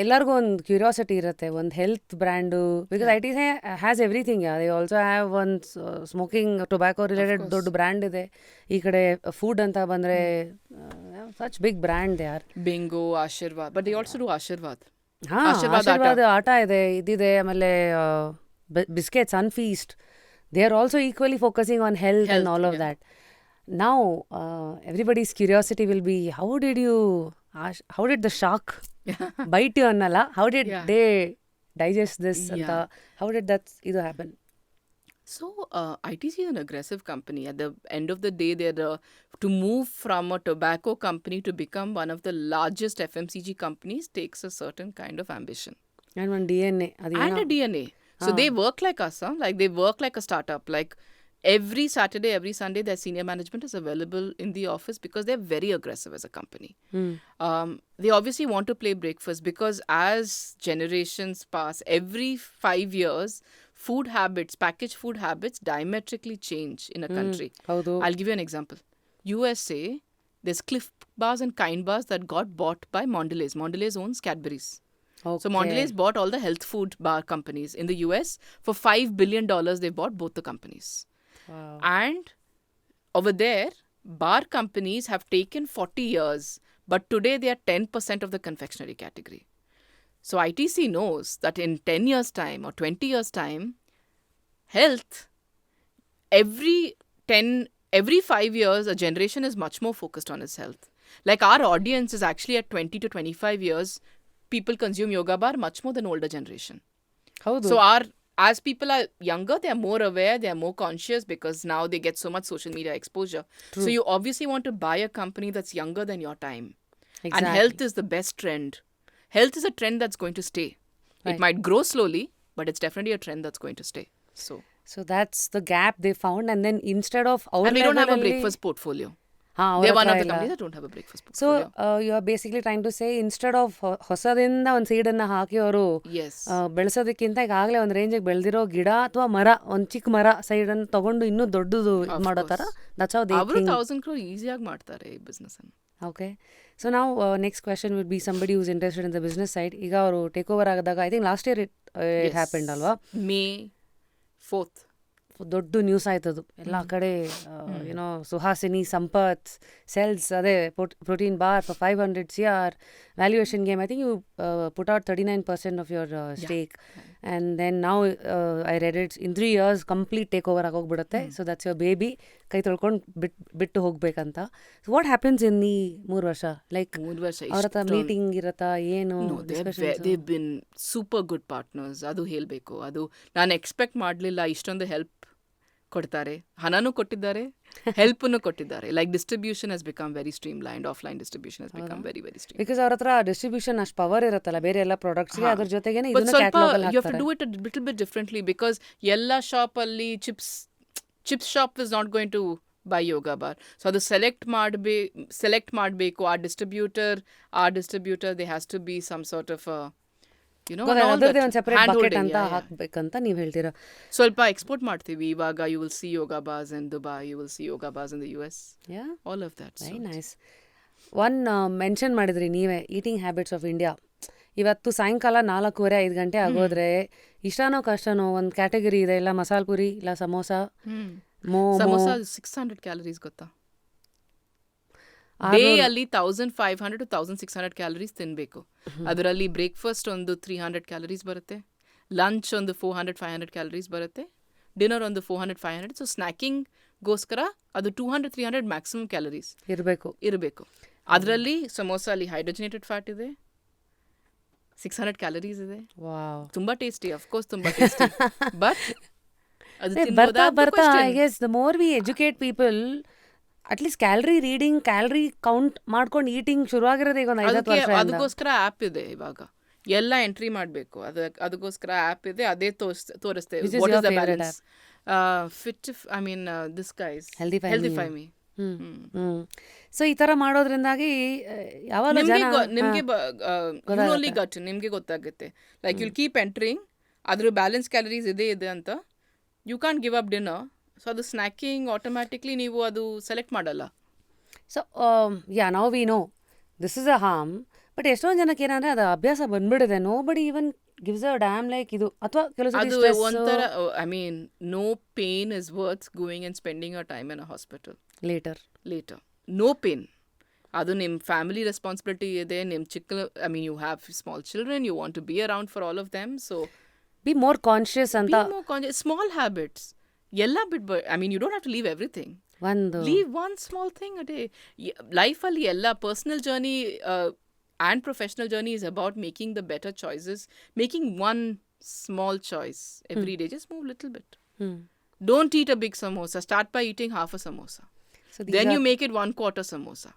Speaker 1: ಎಲ್ಲರಿಗೂ ಒಂದು curiosity ಇರುತ್ತೆ, ಒಂದು health brand, because I T C has everything. They also have ಒಂದು ಸ್ಮೋಕಿಂಗ್ ಟೊಬ್ಯಾಕೋ ರಿಲೇಟೆಡ್ ದೊಡ್ಡ ಬ್ರ್ಯಾಂಡ್ ಇದೆ. ಈ ಕಡೆ ಫುಡ್ ಅಂತ ಬಂದರೆ such big brand they are.
Speaker 2: Bingo, Aashirvaad, but they also do Aashirvaad.
Speaker 1: Aashirvaad ಆಟ ಇದೆ, ಇದಿದೆ. ಆಮೇಲೆ biscuits, Sunfeast, they are also equally focusing on health and all of that. Now, everybody's curiosity will be, how did the shark bite you annala? How did they digest this? How did that happen?
Speaker 2: So, ITC is an aggressive company. At the end of the day, to move from a tobacco company to become one of the largest FMCG companies takes a certain kind of ambition.
Speaker 1: And one DNA.
Speaker 2: And a DNA. So, they work like us. Like, they work like a startup. Like, every Saturday, every Sunday, their senior management is available in the office because they're very aggressive as a company. They obviously want to play breakfast because as generations pass, every 5 years, packaged food habits diametrically change in a country. I'll give you an example. USA, there's Cliff Bars and Kind Bars that got bought by Mondelez. Mondelez owns Cadbury's. Okay. So Mondelez bought all the health food bar companies in the US. For $5 billion, they bought both the companies.
Speaker 1: Wow.
Speaker 2: And over there, bar companies have taken 40 years, but today they are 10% of the confectionery category. So ITC knows that in 10 years' time or 20 years' time, health, every 5 years, a generation is much more focused on its health. Like our audience is actually at 20 to 25 years, people consume yoga bar much more than older generation. So as people are younger, they are more aware, they are more conscious because now they get so much social media exposure. True. So you obviously want to buy a company that's younger than your time. Exactly. And health is the best trend. Health is a trend that's going to stay. Right. It might grow slowly, but it's definitely a trend that's going to stay. So
Speaker 1: that's the gap they found. And then instead of our
Speaker 2: and we don't have a breakfast portfolio. They're one of the companies that don't have a breakfast
Speaker 1: so
Speaker 2: portfolio.
Speaker 1: You are basically trying to say instead of ಹೊಸದಿಂದ ಒಂದು ಸೀಡನ್ನು ಹಾಕಿ ಅವರು
Speaker 2: Yes.
Speaker 1: ಬೆಳೆಸೋದಕ್ಕಿಂತ ಈಗಾಗಲೇ ಒಂದು ರೇಂಜಿಗೆ ಬೆಳೆದಿರೋ ಗಿಡ ಅಥವಾ ಮರ, ಒಂದು ಚಿಕ್ಕ ಮರ ಸೈಡನ್ನು ತಗೊಂಡು ಇನ್ನೂ ದೊಡ್ಡದು ಇದು ಮಾಡೋ ಥರ ದಟ್ಸ್ ಹೌ ದೇ
Speaker 2: ಅವರು
Speaker 1: ಥಿಂಕ್.
Speaker 2: 1,000 crore ಈಸಿಯಾಗಿ ಮಾಡ್ತಾರೆ ಈ ಬಿಸ್ನೆಸ್ ಅನ್ನು.
Speaker 1: ಓಕೆ, ಸೊ ನಾವು next question will be somebody whose interested in the business side. ಈಗ ಅವರು ಟೇಕ್ ಓವರ್ ಆದಾಗ I think last year it happened ಅಲ್ವಾ?
Speaker 2: May 4th.
Speaker 1: ದೊಡ್ಡ ನ್ಯೂಸ್ ಆಯ್ತದು ಎಲ್ಲ ಕಡೆ. ಏನೋ ಸುಹಾಸಿನಿ ಸಂಪತ್ ಸೆಲ್ಸ್ ಅದೇ protein bar for 500 CR valuation game. I think you put out 39% of your stake and then ನಾವು I read it's in 3 years complete take over ಆಗೋಗ್ಬಿಡುತ್ತೆ. So that's your baby, ಕೈ ತೊಳ್ಕೊಂಡು ಬಿಟ್ಟು ಹೋಗ್ಬೇಕಂತ. ಸೊ ವಾಟ್ ಹ್ಯಾಪನ್ಸ್ ಇನ್ ಈ 3 ವರ್ಷ? Like
Speaker 2: 3 ವರ್ಷ
Speaker 1: ಅವ್ರ ಹತ್ರ ಮೀಟಿಂಗ್ ಇರತ್ತಾ ಏನು?
Speaker 2: they've been super good partners. ಅದು ಹೇಳಬೇಕು. ಅದು ನಾನು ಎಕ್ಸ್ಪೆಕ್ಟ್ ಮಾಡಲಿಲ್ಲ ಇಷ್ಟೊಂದು ಹೆಲ್ಪ್ ಕೊಡ್ತಾರೆ. ಹಣನೂ ಕೊಟ್ಟಿದ್ದಾರೆ, ಹೆಲ್ಪನ್ನು ಕೊಟ್ಟಿದ್ದಾರೆ. Like distribution has become very stream lined, offline distribution has become very very stream.
Speaker 1: Because ಅವ್ರ ಹತ್ರ ಡಿಸ್ಟ್ರಿಬ್ಯೂಷನ್ ಅಷ್ಟು ಪವರ್ ಇರುತ್ತಲ್ಲ ಬೇರೆ ಎಲ್ಲ ಪ್ರಾಡಕ್ಟ್ಸ್ಗೆ, ಅದ್ರ ಜೊತೆಗೇನೆ
Speaker 2: But
Speaker 1: ಇದನ್ನ
Speaker 2: ಸ್ವಲ್ಪ
Speaker 1: ಕ್ಯಾಟಲಾಗ್ ಅಲ್ಲಿ
Speaker 2: you have to
Speaker 1: ಹಾಕ್ತಾರೆ.
Speaker 2: do it a little bit differently because ಎಲ್ಲ ಶಾಪಲ್ಲಿ chips shop is not going to buy Yoga Bar. So ಅದು ಸೆಲೆಕ್ಟ್ ಮಾಡಬೇಕು. ಆ distributor they has to be some sort of
Speaker 1: ಅದರದೇ ಒಂದು ಸೆಪರೇಟ್ ಬಕೆಟ್ ಅಂತ ಹಾಕ್ಬೇಕಂತ ನೀವು ಹೇಳ್ತೀರಾ?
Speaker 2: ಸ್ವಲ್ಪ ಎಕ್ಸ್ಪೋರ್ಟ್ ಮಾಡ್ತೀವಿ ಇವಾಗ. You will see Yoga Bars in Dubai, you will see Yoga Bars in the US, all of that.
Speaker 1: Very nice. One mention ಮಾಡಿದ್ರಿ ನೀವೇ, ಈಟಿಂಗ್ ಹ್ಯಾಬಿಟ್ಸ್ ಆಫ್ ಇಂಡಿಯಾ. ಇವತ್ತು ಸಾಯಂಕಾಲ 4:45 ಗಂಟೆ ಆಗೋದ್ರೆ ಇಷ್ಟನೋ ಕಷ್ಟನೋ ಒಂದು ಕ್ಯಾಟಗರಿ ಇದೆ, ಇಲ್ಲ ಮಸಾಲೆ ಪುರಿ, ಇಲ್ಲ ಸಮೋಸ,
Speaker 2: ಸಮೋಸ 600 ಕ್ಯಾಲರೀಸ್ ಗೊತ್ತಾ? ಡೇ ಅಲ್ಲಿ 1500 to 1600 ಕ್ಯಾಲರೀಸ್ ತಿನ್ಬೇಕು. ಅದರಲ್ಲಿ ಬ್ರೇಕ್ಫಾಸ್ಟ್ ಒಂದು 300 ಕ್ಯಾಲರೀಸ್ ಬರುತ್ತೆ, ಲಂಚ್ ಒಂದು 400-500 ಕ್ಯಾಲರೀಸ್ ಬರುತ್ತೆ, ಡಿನ್ನರ್ ಒಂದು 400-500. ಸೊ ಸ್ನ್ಯಾಕಿಂಗ್ಗೋಸ್ಕರ ಅದು 200-300 ಮ್ಯಾಕ್ಸಿಮಮ್ ಕ್ಯಾಲರೀಸ್ ಇರಬೇಕು. ಅದರಲ್ಲಿ ಸಮೋಸ ಅಲ್ಲಿ ಹೈಡ್ರೋಜನೇಟೆಡ್ ಫ್ಯಾಟ್ ಇದೆ, 600 ಕ್ಯಾಲರೀಸ್ ಇದೆ. ತುಂಬಾ ಟೇಸ್ಟಿ, ಅಫ್ಕೋರ್ಸ್ ತುಂಬಾ ಟೇಸ್ಟಿ. ಬಟ್
Speaker 1: ಬರ್ತಾ I guess the more we educate people, at least calorie reading, calorie count ಮಾಡ್ಕೊಂಡು ಈಟಿಂಗ್ ಶುರುವಾಗಿರೋದು ಈಗ ಒಂದು 5 ವರ್ಷ.
Speaker 2: ಅದಕ್ಕೋಸ್ಕರ ಆ್ಯಪ್ ಇದೆ ಇವಾಗ, ಎಲ್ಲ ಎಂಟ್ರಿ ಮಾಡಬೇಕು. ಅದಕ್ಕೋಸ್ಕರ ಆ್ಯಪ್ ಇದೆ, ಅದೇ ತೋರಿಸ್ತೇವೆ. What is the balance? This guys HealthifyMe.
Speaker 1: So ಈ ತರ ಮಾಡೋದ್ರಿಂದಾಗಿ ಯಾವಾಗ
Speaker 2: ನಿಮ್ಗೆ ಗೊತ್ತಾಗುತ್ತೆ. ಲೈಕ್ ಯುಲ್ ಕೀಪ್ ಎಂಟ್ರಿಂಗ್, ಅದ್ರ ಬ್ಯಾಲೆನ್ಸ್ ಕ್ಯಾಲರೀಸ್ ಇದೆ ಅಂತ. You can't give up dinner. So ಅದು ಸ್ನ್ಯಾಕಿಂಗ್ ಆಟೋಮ್ಯಾಟಿಕ್ಲಿ ನೀವು ಅದು ಸೆಲೆಕ್ಟ್ ಮಾಡಲ್ಲ.
Speaker 1: So now we know this is a harm. But ಎಷ್ಟೊಂದು ಜನಕ್ಕೆ ಏನಂದ್ರೆ ಅದು ಅಭ್ಯಾಸ ಬಂದ್ಬಿಡಿದೆ. Nobody even gives a damn like ಇದು. ಅಥವಾ
Speaker 2: ಅದು ಒಂಥರ no pain is worth going and spending a time in a hospital later. No pain. ಅದು ನಿಮ್ಮ ಫ್ಯಾಮಿಲಿ ರೆಸ್ಪಾನ್ಸಿಬಿಲಿಟಿ ಇದೆ. ನಿಮ್ಮ you have small children, you want to be around for all of them. So
Speaker 1: be more conscious ಅಂತ.
Speaker 2: Small habits ಎಲ್ಲ ಬಿಟ್ಬಿಟ್ಟು, you don't have to leave everything. Leave one small thing a day. ಲೈಫಲ್ಲಿ ಎಲ್ಲ personal journey and professional journey is about making the better choices, making one small choice every day. Just move a little bit. Don't eat a big samosa. Start by eating half a samosa. Then you make it 1/4 samosa.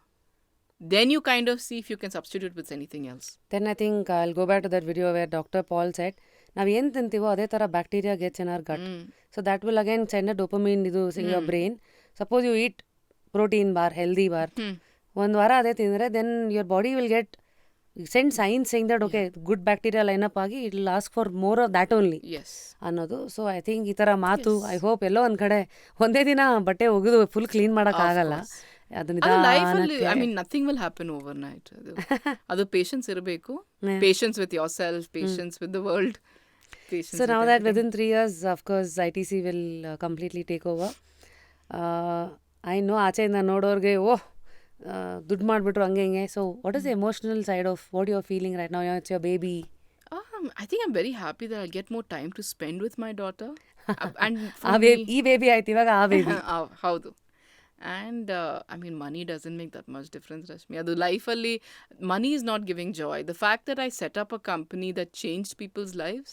Speaker 2: Then you kind of see if you can substitute with anything else.
Speaker 1: Then I think I'll go back to that video where Dr. Paul said, ನಾವು ಏನು ತಿಂತೀವೋ ಅದೇ ಥರ bacteria gets in our gut. So that will again send a dopamine ಇದು in your brain. Suppose you eat protein bar, healthy bar, ಒಂದು ವಾರ ಅದೇ ತಿಂದರೆ then your body will get send signs saying that okay, good bacteria line up ಆಗಿ it will ask for more of that only ಅನ್ನೋದು. So I think ಈ ಥರ ಮಾತು I hope ಎಲ್ಲೋ ಒಂದು ಕಡೆ ಒಂದೇ ದಿನ ಬಟ್ಟೆ ಒಗೆದು ಫುಲ್ ಕ್ಲೀನ್ ಮಾಡೋಕ್ಕಾಗಲ್ಲ.
Speaker 2: nothing will happen overnight. ಅದು ಪೇಷನ್ಸ್ ಇರಬೇಕು. Patience with your self, patience with the world.
Speaker 1: So now that within 3 years of course ITC will completely take over. I know ಆಚೆಯಿಂದ ನೋಡೋರಿಗೆ ದುಡ್ಡು ಮಾಡಿಬಿಟ್ರು ಹಂಗೆ ಹಿಂಗೆ. So what is the emotional side of what you are feeling right now? It's your baby.
Speaker 2: I think I'm very happy that I'll get more time to spend with my daughter. And
Speaker 1: ಈ baby ಆಯ್ತು ಇವಾಗ ಆ baby.
Speaker 2: ಹೌದು. And money doesn't make that much difference, Rashmi. Adu life alli money is not giving joy. The fact that I set up a company that changed people's lives,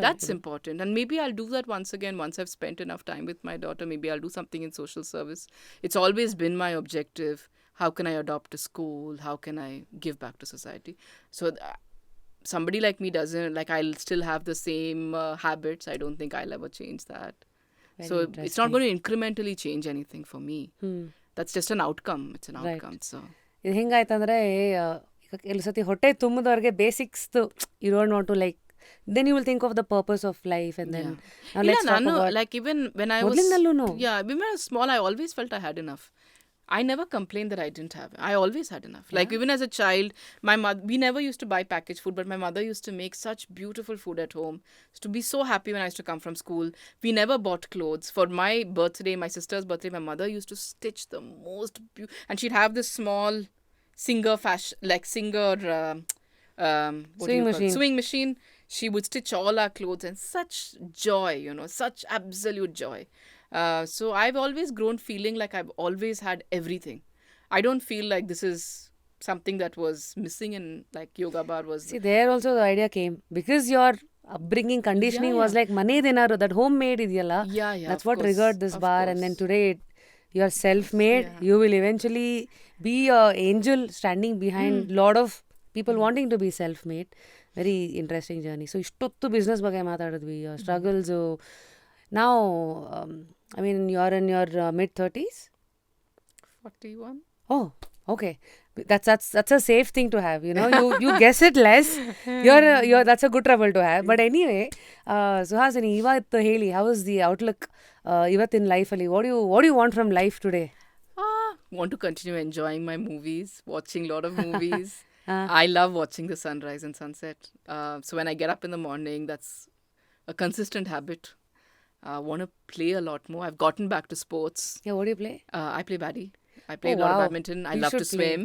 Speaker 2: that's important. And maybe I'll do that once again once I've spent enough time with my daughter. Maybe I'll do something in social service. It's always been my objective. How can I adopt a school? How can I give back to society? So somebody like me doesn't, like, I'll still have the same habits. I don't think I'll ever change that. So it's not going to incrementally change anything for me. that's just an outcome. It's an outcome. So
Speaker 1: ಇದು ಹೆಂಗಾಯ್ತಂದ್ರೆ ಈಗ ಕೆಲವು ಸತಿ ಹೊಟ್ಟೆ ತುಂಬಿದವ್ರಿಗೆ ಬೇಸಿಕ್ಸ್ದು you don't want to like then you will think of the purpose of life and then now let's talk about
Speaker 2: like even when I was
Speaker 1: ಮೊದಲಿಂದಲೂನು
Speaker 2: when I was small, I always felt I had enough. I never complained that I didn't have. I always had enough. Like even as a child, my mother, we never used to buy packaged food, but my mother used to make such beautiful food at home. Used to be so happy when I used to come from school. We never bought clothes. For my birthday, my sister's birthday, my mother used to stitch the most and she'd have this small sewing machine. She would stitch all our clothes and such joy, such absolute joy. So I've always grown feeling like I've always had everything. I don't feel like this is something that was missing in like yoga bar was.
Speaker 1: See, there also the idea came because your upbringing conditioning was like manedenaru, that homemade idiyalla. That's what triggered this bar, and then today you are self-made. You will eventually be a angel standing behind lot of people wanting to be self-made. Very interesting journey. So ಇಷ್ಟೊತ್ತು business ಬಗ್ಗೆ ಮಾತಾಡಿದ್ವಿ, struggles. Now, I mean, you're in your mid-30s?
Speaker 2: 41.
Speaker 1: Oh, okay. That's a safe thing to have, you guess it less. You're that's a good trouble to have. But anyway, Suhasini, ivattu heli, how is the outlook in life ali? What do you want from life today?
Speaker 2: Want to continue enjoying my movies, watching a lot of movies. I love watching the sunrise and sunset. So when I get up in the morning, that's a consistent habit. I want to play a lot more. I've gotten back to sports.
Speaker 1: Yeah, what do you play?
Speaker 2: I play baddie. I play a lot of badminton. I love to swim.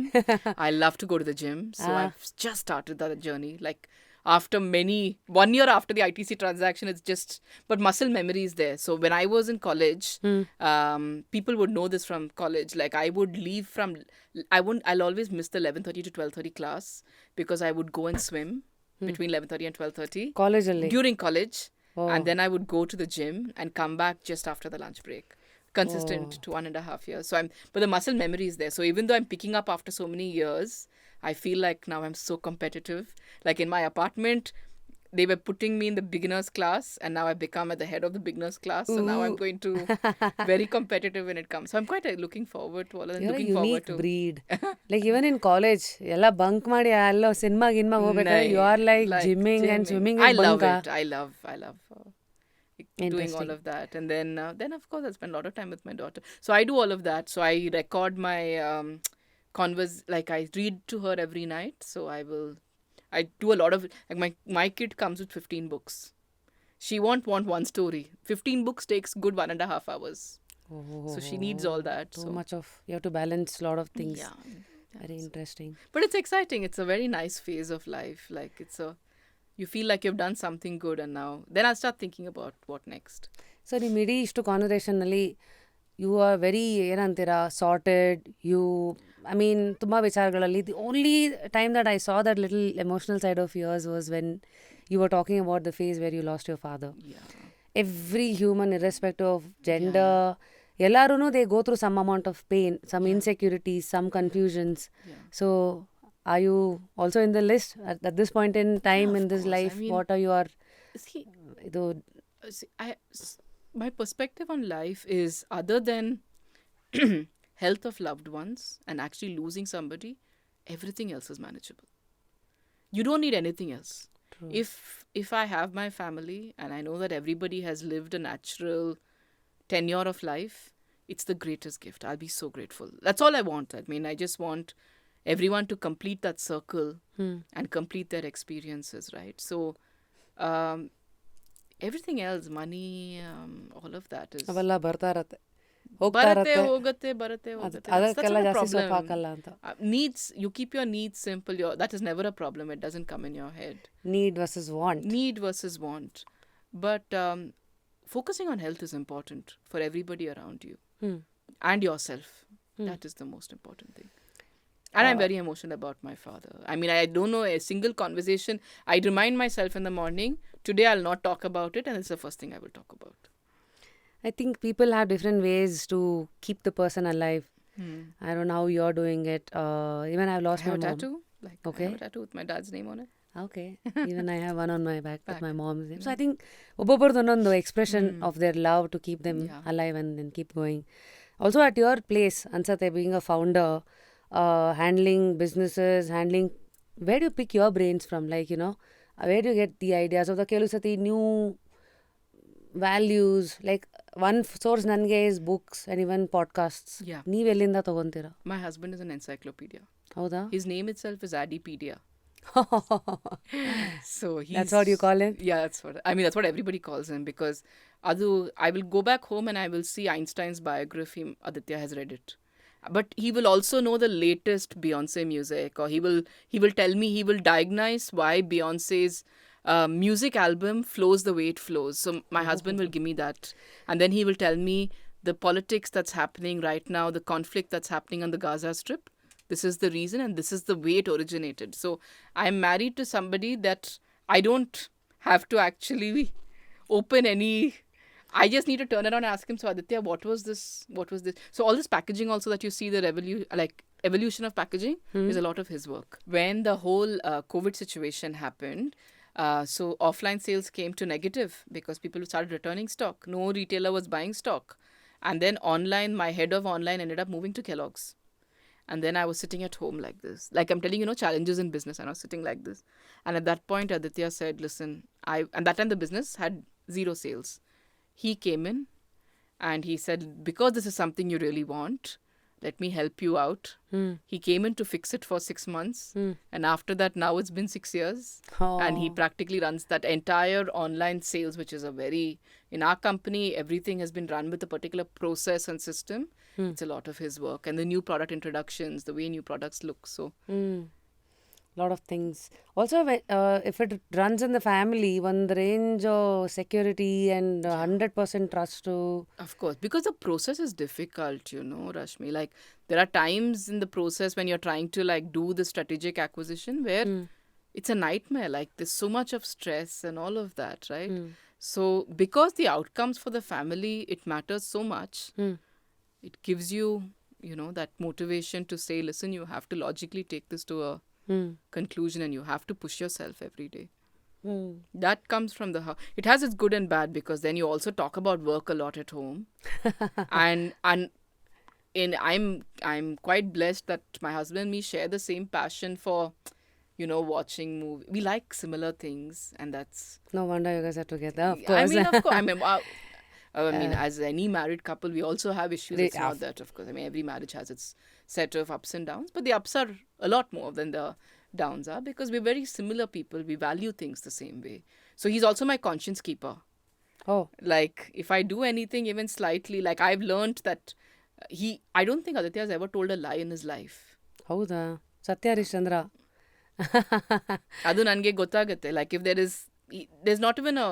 Speaker 2: I love to go to the gym. So I've just started that journey. Like after 1 year after the ITC transaction, it's just, but muscle memory is there. So when I was in college, people would know this from college. Like I would leave from, I'll always miss the 11:30 to 12:30 class because I would go and swim between 11:30 and 12:30.
Speaker 1: College alli?
Speaker 2: During college. And then I would go to the gym and come back just after the lunch break. Consistent to 1.5 years. So but the muscle memory is there. So even though I'm picking up after so many years, I feel like now I'm so competitive. Like in my apartment, they were putting me in the beginners class and now I've become at the head of the beginners class. So now I'm going to very competitive when it comes. So I'm quite looking forward to all of that.
Speaker 1: You're a unique breed. Like even in college, ಎಲ್ಲ bunk ಮಾಡಿ ಅಲ್ಲ cinema ಗಿನ್ಮಾ ಹೋಗ್ಬೇಕಾದ್ರೆ you are like gymming and swimming.
Speaker 2: I love it. I love doing all of that. And then of course I spend a lot of time with my daughter. So I do all of that. So I record my like I read to her every night. So I do a lot of, like my kid comes with 15 books. She won't want one story. 15 books takes good 1.5 hours. So she needs all that.
Speaker 1: So much of, you have to balance a lot of things. Yeah. Very interesting.
Speaker 2: But it's exciting. It's a very nice phase of life. Like you feel like you've done something good and now, then I'll start thinking about what next.
Speaker 1: So ನಿಮ್ಮ ಇಡೀ ಇಷ್ಟು conversation ನಲ್ಲಿ you are very ಏನಂತೀರಾ sorted. I mean, ತುಂಬ ವಿಚಾರಗಳಲ್ಲಿ the only time that I saw that little emotional side of yours was when you were talking about the phase where you lost your father. Every human, irrespective of gender, ಎಲ್ಲರೂ they go through some amount of pain, some insecurities, some confusions. So are you also in the list at this point in time in this life? I mean, what are your
Speaker 2: my perspective on life is, other than health of loved ones and actually losing somebody, everything else is manageable. You don't need anything else. True. If I have my family and I know that everybody has lived a natural tenure of life, it's the greatest gift. I'll be so grateful. That's all I want. I mean, I just want everyone to complete that circle and complete their experiences, right? So everything else, money, all of that is
Speaker 1: ಅವೆಲ್ಲ ಬರ್ತಾ ಇರತ್ತೆ,
Speaker 2: ಬರುತ್ತೆ.
Speaker 1: ಅದಕ್ಕೆಲ್ಲ ಜಾಸ್ತಿ ಸೊಪ್ಪು ಹಾಕಲ್ಲ ಅಂತ.
Speaker 2: Needs, you keep your needs simple. That is never a problem. It doesn't come in your head.
Speaker 1: Need versus want. But focusing on health is important for everybody around you and yourself. That is the most important thing. And I'm very emotional about my father. I mean, I don't know a single conversation. I remind myself in the morning, today I'll not talk about it, and it's the first thing I will talk about. I think people have different ways to keep the person alive. I don't know how you're doing it. Even I've lost my mom. I have a tattoo. I have a tattoo with my dad's name on it. Okay. Even I have one on my back with my mom's name. So I think ಒಬ್ಬೊಬ್ಬರದ್ದು ಒಂದೊಂದು expression of their love to keep them alive and keep going. Also at your place, Ansate, being a founder, handling businesses, where do you pick your brains from? Like, where do you get the ideas of the Kelusati new values? Like, one source ನನಗೆ is books and even podcasts.
Speaker 2: Yeah.
Speaker 1: ನೀವು ಎಲ್ಲಿಂದ ತಗೊಂತೀರಾ?
Speaker 2: My husband is an encyclopedia.
Speaker 1: ಹೌದಾ?
Speaker 2: His name itself is Adipedia. So
Speaker 1: That's what you call him?
Speaker 2: Yeah, that's what everybody calls him, because I will go back home and I will see Einstein's biography. Aditya has read it, but he will also know the latest Beyonce music, or he will tell me, he will diagnose why Beyonce's music album flows the way it flows. So my husband will give me that, and then he will tell me the politics that's happening right now, the conflict that's happening on the Gaza Strip. This is the reason, and this is the way it originated. So I'm married to somebody that I don't have to actually open any. I just need to turn around and ask him, so Aditya, what was this? So all this packaging also that you see, the evolution of packaging is a lot of his work. When the whole COVID situation happened, so offline sales came to negative because people started returning stock. No retailer was buying stock. And then online, my head of online ended up moving to Kellogg's. And then I was sitting at home like this. Like I'm telling you, challenges in business. And I was sitting like this. And at that point, Aditya said, listen, and that time the business had 0 sales. He came in and he said, because this is something you really want, let me help you out. He came in to fix it for 6 months. And after that, now it's been 6 years. And he practically runs that entire online sales, which is in our company, everything has been run with a particular process and system. It's a lot of his work. And the new product introductions, the way new products look. So,
Speaker 1: lot of things. Also, if it runs in the family, one range of security and 100% trust to...
Speaker 2: Of course, because the process is difficult, Rashmi. Like, there are times in the process when you're trying to, do the strategic acquisition where it's a nightmare. Like, there's so much of stress and all of that, right? So, because the outcomes for the family, it matters so much, it gives you, that motivation to say, listen, you have to logically take this to a conclusion, and you have to push yourself every day. That comes from the house. It has its good and bad, because then you also talk about work a lot at home. and I'm quite blessed that my husband and me share the same passion for, watching movies. We like similar things, and that's...
Speaker 1: No wonder you guys are together, of course.
Speaker 2: I mean, of course. I mean, as any married couple, we also have issues. It's not that, of course. I mean, every marriage has its set of ups and downs, but the ups are a lot more than the downs are, because we're very similar people. We value things the same way. So he's also my conscience keeper.
Speaker 1: Oh.
Speaker 2: Like, if I do anything even slightly, like I've learned that I don't think Aditya has ever told a lie in his life.
Speaker 1: ಹೌದಾ? ಸತ್ಯ ಹರಿಶ್ಚಂದ್ರ.
Speaker 2: ಅದು ನನಗೆ ಗೊತ್ತಾಗುತ್ತೆ. Like, if there's not even a...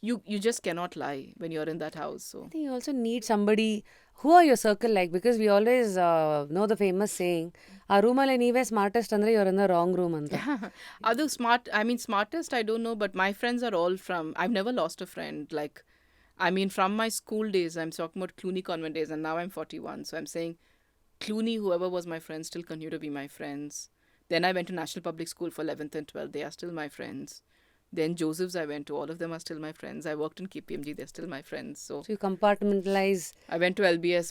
Speaker 2: You just cannot lie when you're in that house. So
Speaker 1: I think you also need somebody. Who are your circle like? Because we always know the famous saying, "Aa room alle neeve smartest andre you're in the wrong room." Anta.
Speaker 2: Adu smartest, I don't know, but my friends are all from... I've never lost a friend. Like, I mean, from my school days, I'm talking about Clooney Convent days, and now I'm 41. So I'm saying Clooney, whoever was my friend, still continue to be my friends. Then I went to National Public School for 11th and 12th. They are still my friends. Then Joseph's I went to. All of them are still my friends. I worked in KPMG. They're still my friends. So
Speaker 1: you compartmentalize.
Speaker 2: I went to LBS.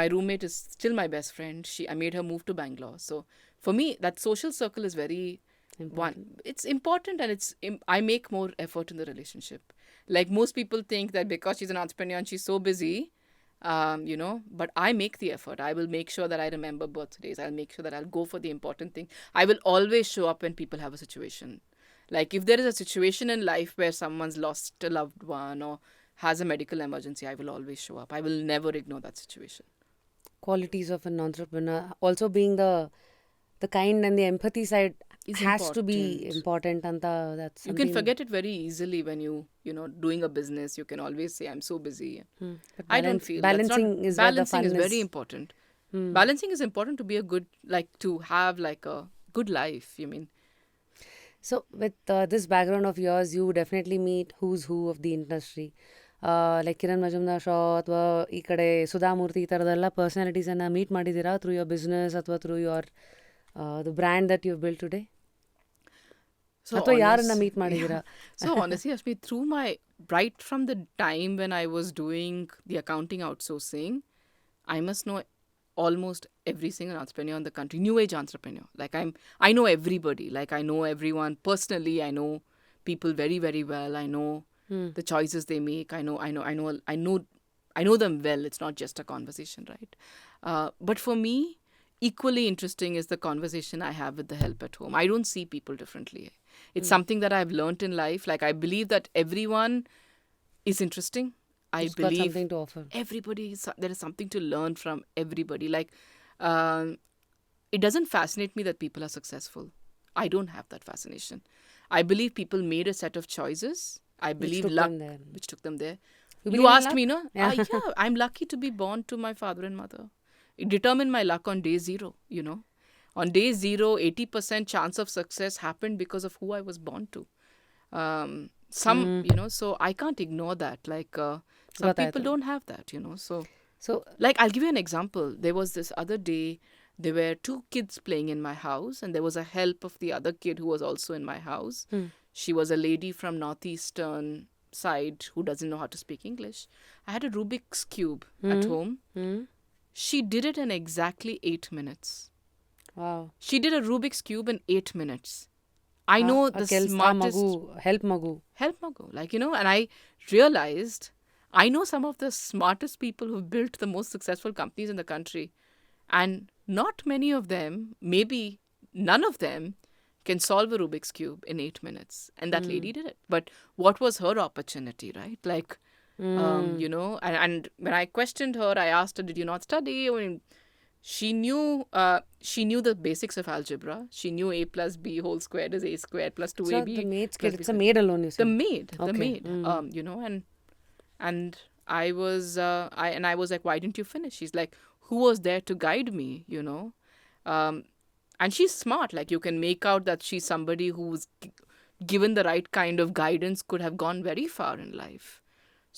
Speaker 2: My roommate is still my best friend. I made her move to Bangalore. So for me, that social circle is very important. It's important, and I make more effort in the relationship. Like, most people think that because she's an entrepreneur and she's so busy, but I make the effort. I will make sure that I remember birthdays. I'll make sure that I'll go for the important thing. I will always show up when people have a situation. Like, if there is a situation in life where someone's lost a loved one or has a medical emergency, I will always show up. I will never ignore that situation.
Speaker 1: Qualities of an entrepreneur. Also, being the kind and the empathy side has to be important. Anta, that's
Speaker 2: you can forget it very easily when doing a business. You can always say, I'm so busy.
Speaker 1: But
Speaker 2: I don't feel
Speaker 1: balancing is where the fun
Speaker 2: is very important. Balancing is important to be a good, to have like a good life.
Speaker 1: So with this background of yours, you definitely meet who's who of the industry. Like Kiran Majumdar Shaw ಅಥವಾ ಈ ಕಡೆ ಸುಧಾಮೂರ್ತಿ ಈ ಥರದೆಲ್ಲ ಪರ್ಸನಾಲಿಟೀಸನ್ನು meet ಮಾಡಿದ್ದೀರಾ through your business ಅಥವಾ through your the brand that you built today? ಅಥವಾ ಯಾರನ್ನ ಮೀಟ್ ಮಾಡಿದ್ದೀರಾ?
Speaker 2: So honestly, Ashmi, right from the time when I was doing the accounting outsourcing, I must know almost every single entrepreneur in the country, new age entrepreneur. Like I know everybody. Like I know everyone personally. I know people very, very well. I know the choices they make. I know them well. It's not just a conversation, right? But for me, equally interesting is the conversation I have with the help at home. I don't see people differently. It's something that I've learned in life. Like I believe that everyone is interesting. I
Speaker 1: It's got
Speaker 2: believe
Speaker 1: something to offer.
Speaker 2: there is something to learn from everybody. Like it doesn't fascinate me that people are successful. I don't have that fascination. I believe people made a set of choices. I believe
Speaker 1: took
Speaker 2: luck,
Speaker 1: them there.
Speaker 2: which took them there.
Speaker 1: You
Speaker 2: You
Speaker 1: believe in
Speaker 2: asked
Speaker 1: luck?
Speaker 2: me, no?
Speaker 1: Yeah.
Speaker 2: Yeah, I'm lucky to be born to my father and mother. It determined my luck on day zero, you know. On day zero, 80% chance of success happened because of who I was born to. So I can't ignore that. Like some people don't have that, you know. So like, I'll give you an example. There was this other day, there were two kids playing in my house, and there was a help of the other kid who was also in my house. She was a lady from northeastern side who doesn't know how to speak English. I had a Rubik's Cube at home. She did it in exactly 8 minutes.
Speaker 1: Wow.
Speaker 2: She did a Rubik's Cube in 8 minutes. I know the smartest...
Speaker 1: help Magu.
Speaker 2: Help Mago. Like, you know, and I realized I know some of the smartest people who've built the most successful companies in the country. And not many of them, maybe none of them, can solve a Rubik's Cube in 8 minutes. And that lady did it. But what was her opportunity, right? Like, you know, and when I questioned her, I asked her, did you not study? I mean, she knew the basics of algebra. She knew a plus b whole squared is a squared plus 2ab.
Speaker 1: It's not the maid's
Speaker 2: plus
Speaker 1: kid.
Speaker 2: b
Speaker 1: It's a
Speaker 2: squared.
Speaker 1: maid alone, you said.
Speaker 2: The maid. You know, and I was I was like, why didn't you finish? She's like, who was there to guide me? You know, and she's smart. Like, you can make out that she's somebody who's given the right kind of guidance could have gone very far in life.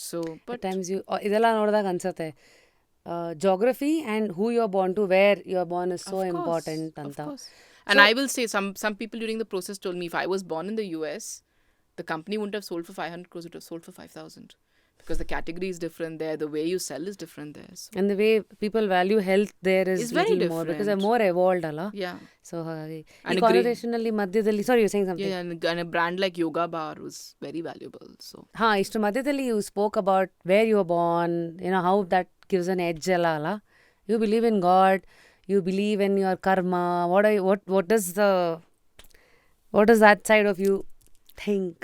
Speaker 2: So, but
Speaker 1: At times ಇದೆಲ್ಲ ನೋಡಿದಾಗ ಅನ್ಸುತ್ತೆ geography and who you're born to, where you're born is so important
Speaker 2: Of
Speaker 1: anta.
Speaker 2: course. And I will say some people during the process told me if I was born in the US, the company wouldn't have sold for 500 crores, it would have sold for 5,000. Because the category is different there, the way you sell is different there. So.
Speaker 1: And the way people value health there is
Speaker 2: It's very
Speaker 1: little more because they're more evolved ಅಲ್ಲ.
Speaker 2: Yeah.
Speaker 1: So ಹಾಗಾಗಿ
Speaker 2: And
Speaker 1: ಈ conversation ಅಲ್ಲಿ ಮಧ್ಯದಲ್ಲಿ sorry you're saying something.
Speaker 2: Yeah, and a brand like Yoga Bar was very valuable. So.
Speaker 1: ಹಾ, ಇಷ್ಟು ಮಧ್ಯದಲ್ಲಿ you spoke about where you were born, you know, how that gives an edge ಅಲ್ಲ ಅಲ್ಲ. You believe in God, you believe in your karma. What does that side of you think?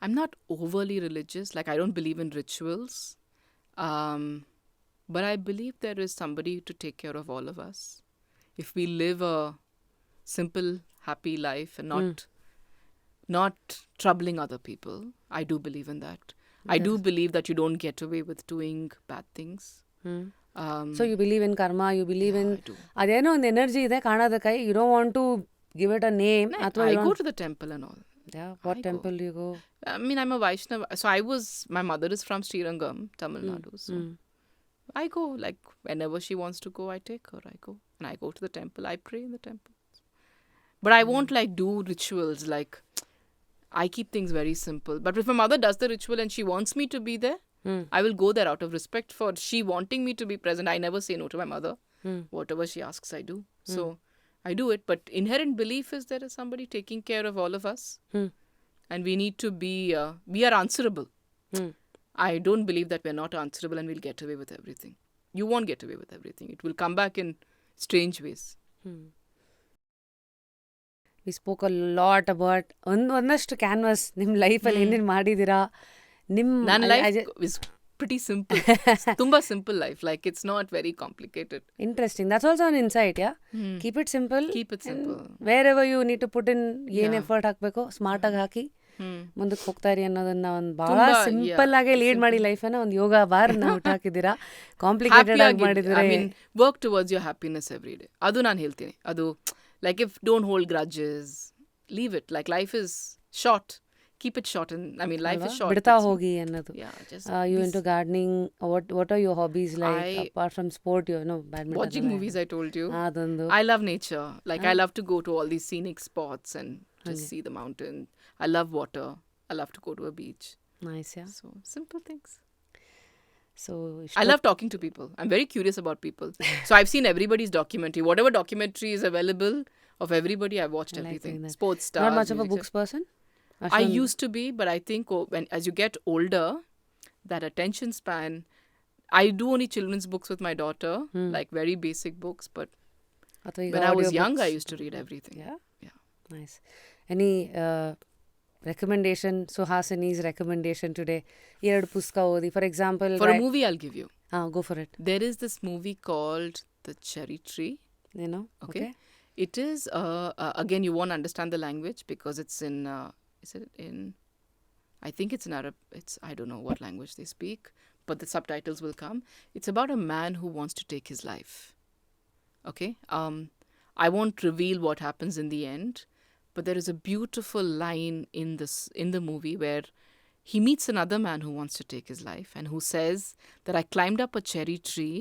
Speaker 2: I'm not overly religious. Like, I don't believe in rituals. But I believe there is somebody to take care of all of us. If we live a simple, happy life and not troubling other people, I do believe in that. I do believe that you don't get away with doing bad things.
Speaker 1: So you believe in karma, you believe in...
Speaker 2: I do.
Speaker 1: ಅದೇನೋ ಒಂದು energy ಇದೆ ಕಾಣೋದಕ್ಕಾಗಿ you don't want to give it a name.
Speaker 2: I go to the temple and all.
Speaker 1: Yeah, what temple do you go?
Speaker 2: I mean, I'm a Vaishnava. So my mother is from Srirangam, Tamil Nadu. So I go, like, whenever she wants to go, I take her, I go. And I go to the temple, I pray in the temple. But I won't, like, do rituals, like, I keep things very simple. But if my mother does the ritual and she wants me to be there, I will go there out of respect for she wanting me to be present. I never say no to my mother. Whatever she asks, I do. So I do it. But inherent belief is there is somebody taking care of all of us. And we need to be, we are answerable. I don't believe that we're not answerable and we'll get away with everything. You won't get away with everything. It will come back in strange ways.
Speaker 1: We spoke a lot about ಒಂದಷ್ಟು canvass ನಿಮ್ಮ ಲೈಫಲ್ಲಿ ಏನೇನು ಮಾಡಿದ್ದೀರಾ
Speaker 2: ನನ್ನ life is pretty simple. Tumba simple life. Like, it's not very complicated.
Speaker 1: Interesting. That's also an insight, yeah? Keep it simple.
Speaker 2: Keep it simple.
Speaker 1: Wherever you need to put in ಏನ್ effort ಹಾಕಬೇಕು ಸ್ಮಾರ್ಟಾಗಿ ಹಾಕಿ ಮುಂದಕ್ಕೆ ಹೋಗ್ತಾ ಇರಿ ಅನ್ನೋದನ್ನ ಒಂದು ಬಹಳ simple ಆಗಿ lead ಮಾಡಿ ಲೈಫನ್ನ ಒಂದು ಯೋಗ ಬಾರ್ ಹುಟ್ಟು ಹಾಕಿದ್ದೀರಾ. ಕಾಂಪ್ಲಿಕೇಟೆಡ್ ಆಗಿ ಮಾಡಿದ್ರೆ
Speaker 2: I mean, work towards your happiness every day. ಅದು ನಾನು ಹೇಳ್ತೀನಿ. ಅದು like, if don't hold grudges, leave it. Like, life is short. Keep it short. And I mean, life is short.
Speaker 1: ಬಿಡ್ತಾ ಹೋಗಿ ಅನ್ನೋದು.
Speaker 2: Yeah, just
Speaker 1: you into gardening? What are your hobbies like apart from sport? You know, badminton.
Speaker 2: Watching movies, I told you.
Speaker 1: ಅದೊಂದು.
Speaker 2: I love nature. Like, I love to go to all these scenic spots and just see the mountain. I love water. I love to go to a beach.
Speaker 1: Nice, yeah.
Speaker 2: So, simple things.
Speaker 1: So
Speaker 2: I love talking to people. I'm very curious about people. So I've seen everybody's documentary. Whatever documentary is available of everybody, I've watched everything. Sports stars.
Speaker 1: Not much of a
Speaker 2: music
Speaker 1: books person?
Speaker 2: I used to be, but I think as you get older, that attention span. I do only children's books with my daughter, like very basic books. But
Speaker 1: ಅಥವಾ ಈಗ
Speaker 2: when I was
Speaker 1: audio
Speaker 2: young,
Speaker 1: books?
Speaker 2: I used to read everything.
Speaker 1: Yeah?
Speaker 2: Yeah.
Speaker 1: Nice. Any recommendation, Suhasini's recommendation today? ಎರಡು ಪುಸ್ತಕ ಓದಿ, for example.
Speaker 2: For a movie, I'll give you.
Speaker 1: Go for it.
Speaker 2: There is this movie called The Cherry Tree.
Speaker 1: Okay.
Speaker 2: It is again, you won't understand the language because it's in. Is it in? I think it's in Arab. I don't know what language they speak, but the subtitles will come. It's about a man who wants to take his life. Okay. I won't reveal what happens in the end, but there is a beautiful line in the movie where he meets another man who wants to take his life and who says that I climbed up a cherry tree,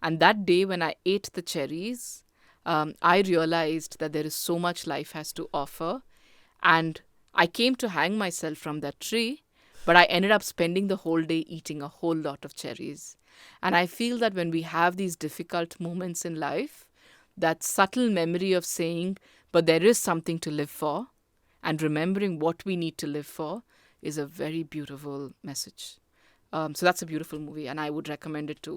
Speaker 2: and that day when I ate the cherries, I realized that there is so much life has to offer, and I came to hang myself from that tree, but I ended up spending the whole day eating a whole lot of cherries. And I feel that when we have these difficult moments in life, that subtle memory of saying, but there is something to live for, and remembering what we need to live for is a very beautiful message. So that's a beautiful movie, and I would recommend it to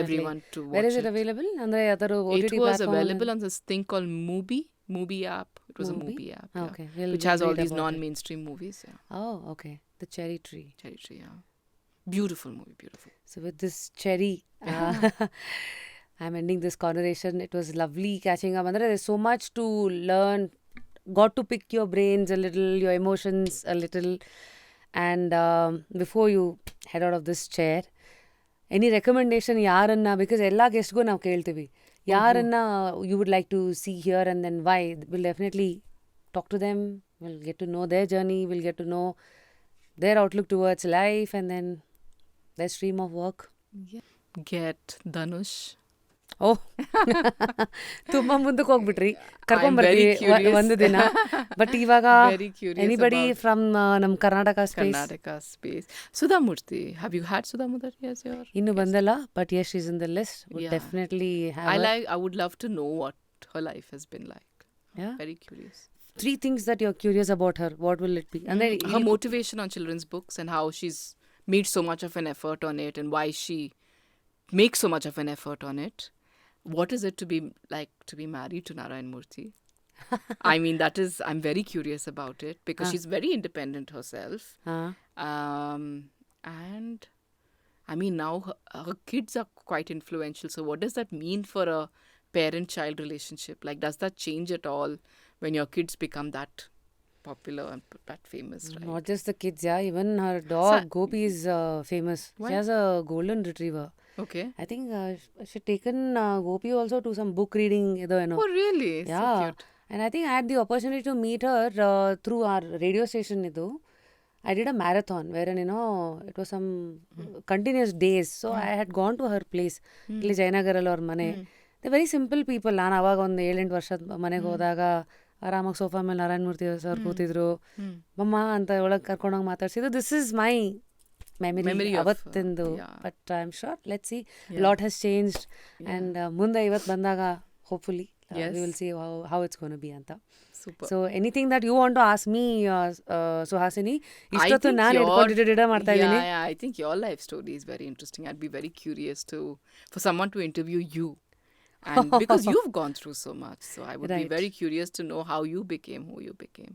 Speaker 2: everyone to watch.
Speaker 1: Where is it available? ಅಂದ್ರೆ ಯಾವ್ದಾದ್ರು OTT
Speaker 2: It was
Speaker 1: platform?
Speaker 2: available on this thing called Mubi app. It was a Mubi app, yeah,
Speaker 1: Okay. We'll
Speaker 2: which has all
Speaker 1: read
Speaker 2: these
Speaker 1: about it.
Speaker 2: non-mainstream movies. Yeah.
Speaker 1: Oh, okay. The Cherry Tree.
Speaker 2: Cherry Tree, yeah. Beautiful movie, beautiful.
Speaker 1: So with this cherry, I'm ending this conversation. It was lovely catching up. Andre, there's so much to learn. Got to pick your brains a little, your emotions a little. And before you head out of this chair, any recommendation ಯಾರನ್ನ, because ಎಲ್ಲ ಗೆಸ್ಟ್ಗೂ ನಾವು ಕೇಳ್ತೀವಿ, ಯಾರನ್ನ you would like to see here and then why? We'll definitely talk to them. We'll get to know their journey. We'll get to know their outlook towards life and then their stream of work.
Speaker 2: Get Dhanush.
Speaker 1: ಓಹ್ ತುಂಬ ಮುಂದಕ್ಕೆ ಹೋಗ್ಬಿಟ್ರಿ,
Speaker 2: very
Speaker 1: ಕರ್ಕೊಂಬರ್ತೀವಿ
Speaker 2: curious.
Speaker 1: ಒಂದು ದಿನ. But ಇವಾಗ
Speaker 2: Very curious
Speaker 1: anybody
Speaker 2: about
Speaker 1: from ನಮ್ಮ Karnataka space
Speaker 2: Karnataka space. Sudha Murthy. Have you had Sudha Murthy as your?
Speaker 1: ಇನ್ನು ಬಂದಲ್ಲ, but yes is in the list. Would
Speaker 2: Yeah.
Speaker 1: Definitely have
Speaker 2: I would love to know what her life has been like.
Speaker 1: Yeah.
Speaker 2: Very curious.
Speaker 1: 3 things that you're curious about her. What will it be? ಅಂದ್ರೆ
Speaker 2: Her motivation on children's books and how she's made so much of an effort on it and why she makes so much of an effort on it. What is it to be like to be married to Narayan Murthy? I mean, I'm very curious about it because she's very independent herself. And I mean, now her kids are quite influential. So what does that mean for a parent-child relationship? Like, does that change at all when your kids become that popular and that famous, right?
Speaker 1: not just the kids, yeah, even her dog Gopi is famous.
Speaker 2: Why?
Speaker 1: She has a golden retriever.
Speaker 2: Okay.
Speaker 1: I think she taken Gopi also to some book reading,
Speaker 2: Oh, really?
Speaker 1: Yeah.
Speaker 2: So cute.
Speaker 1: And I think I had the opportunity to meet her through our radio station. I did a marathon wherein, it was some continuous days. So I had gone to her place. ಇಲ್ಲಿ ಜಯನಗರಲ್ಲಿ ಅವ್ರ ಮನೆ. They very simple people. ನಾನು ಅವಾಗ ಒಂದು 7-8 ವರ್ಷದ ಮನೆಗೆ ಹೋದಾಗ ಆರಾಮಾಗಿ ಸೋಫಾ ಮೇಲೆ ನಾರಾಯಣ ಮೂರ್ತಿ ಸರ್ ಕೂತಿದ್ರು. ಮಮ್ಮ ಅಂತ ಒಳಗೆ ಕರ್ಕೊಂಡೋಗಿ ಮಾತಾಡ್ಸಿದ್ರು. ದಿಸ್ ಇಸ್ ಮೈ ಮೆಮರಿ ಅವತ್ತಿಂದು. But I am sure, let's see, lot has changed. And ಮುಂದೆ ಇವತ್ತು ಬಂದಾಗ hopefully we will see how it's going to be anta.
Speaker 2: Super.
Speaker 1: So anything that you want to ask me, Suhasini, ಇಷ್ಟೊತ್ತು ನಾನು ಇಟ್ಕೊಂಡಿದ್ದ ಮಾಡ್ತಾ ಇದ್ದೀನಿ.
Speaker 2: Yeah, I think your life story is very interesting. I'd be very curious for someone to interview you. And because you've gone through so much, so I would be very curious to know how you became who you became.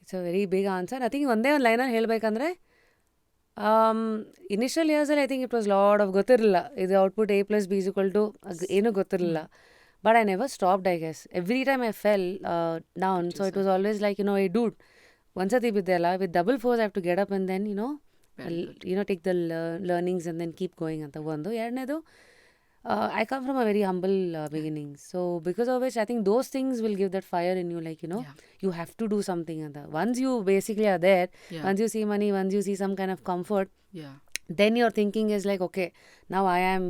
Speaker 1: It's a very big answer. I think ಒಂದೇ ಒಂದು ಲೈನಲ್ಲಿ ಹೇಳಬೇಕಂದ್ರೆ, initial ಇಯರ್ಸಲ್ಲಿ I think it was lot of ಗೊತ್ತಿರಲಿಲ್ಲ. ಇದು output A+B=, ಏನೂ ಗೊತ್ತಿರಲಿಲ್ಲ. But I never stopped, I guess. Every time I fell down, so it was always like, hey dude, ಒಂದ್ಸತಿ ಬಿದ್ದೆಲ್ಲ, with double force I have to get up and then, take the learnings and then keep going ಅಂತ ಒಂದು. ಎರಡನೇದು, I come from a very humble beginning. So because of which I think those things will give that fire in you, like, you have to do something. And once you basically are there, once you see money, once you see some kind of comfort, then your thinking is like, okay, now I am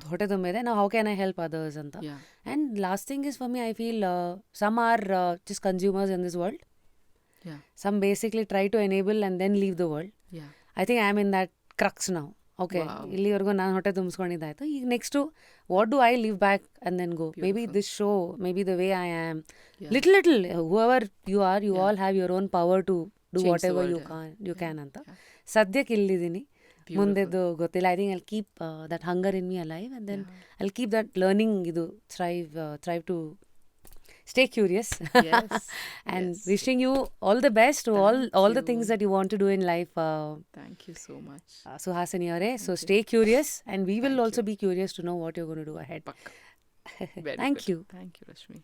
Speaker 1: ಹೊಟ್ಟೆ ತುಂಬಿದೆ, now how can I help others ಅಂತ. And last thing is for me, I feel some are just consumers in this world. Some basically try to enable and then leave the world. I think I'm in that crux ನಾವು. Okay,
Speaker 2: Wow.
Speaker 1: ಇಲ್ಲಿವರೆಗೂ ನಾನು ಹೊಟ್ಟೆ ತುಂಬಿಸ್ಕೊಂಡಿದ್ದಾಯ್ತು. ಈಗ next what do I live back and then go. Maybe this show, maybe the way I am, little whoever you are, you all have your own power to do
Speaker 2: Change
Speaker 1: what
Speaker 2: the
Speaker 1: ever
Speaker 2: world,
Speaker 1: you can ಅಂತ. ಸದ್ಯಕ್ಕೆ ಇಲ್ಲಿದ್ದೀನಿ, ಮುಂದೆದು ಗೊತ್ತಿಲ್ಲ. I think I'll keep that hunger in me alive and then I'll keep that learning, ಇದು thrive to stay curious.
Speaker 2: Yes.
Speaker 1: And
Speaker 2: Yes.
Speaker 1: wishing you all the best to all the things that you want to do in life,
Speaker 2: Thank you so much.
Speaker 1: Suhasini avare. So stay curious, and we will also be curious to know what you're going to do ahead.
Speaker 2: Pakka. Very
Speaker 1: Thank
Speaker 2: good.
Speaker 1: you.
Speaker 2: Thank you, Rashmi.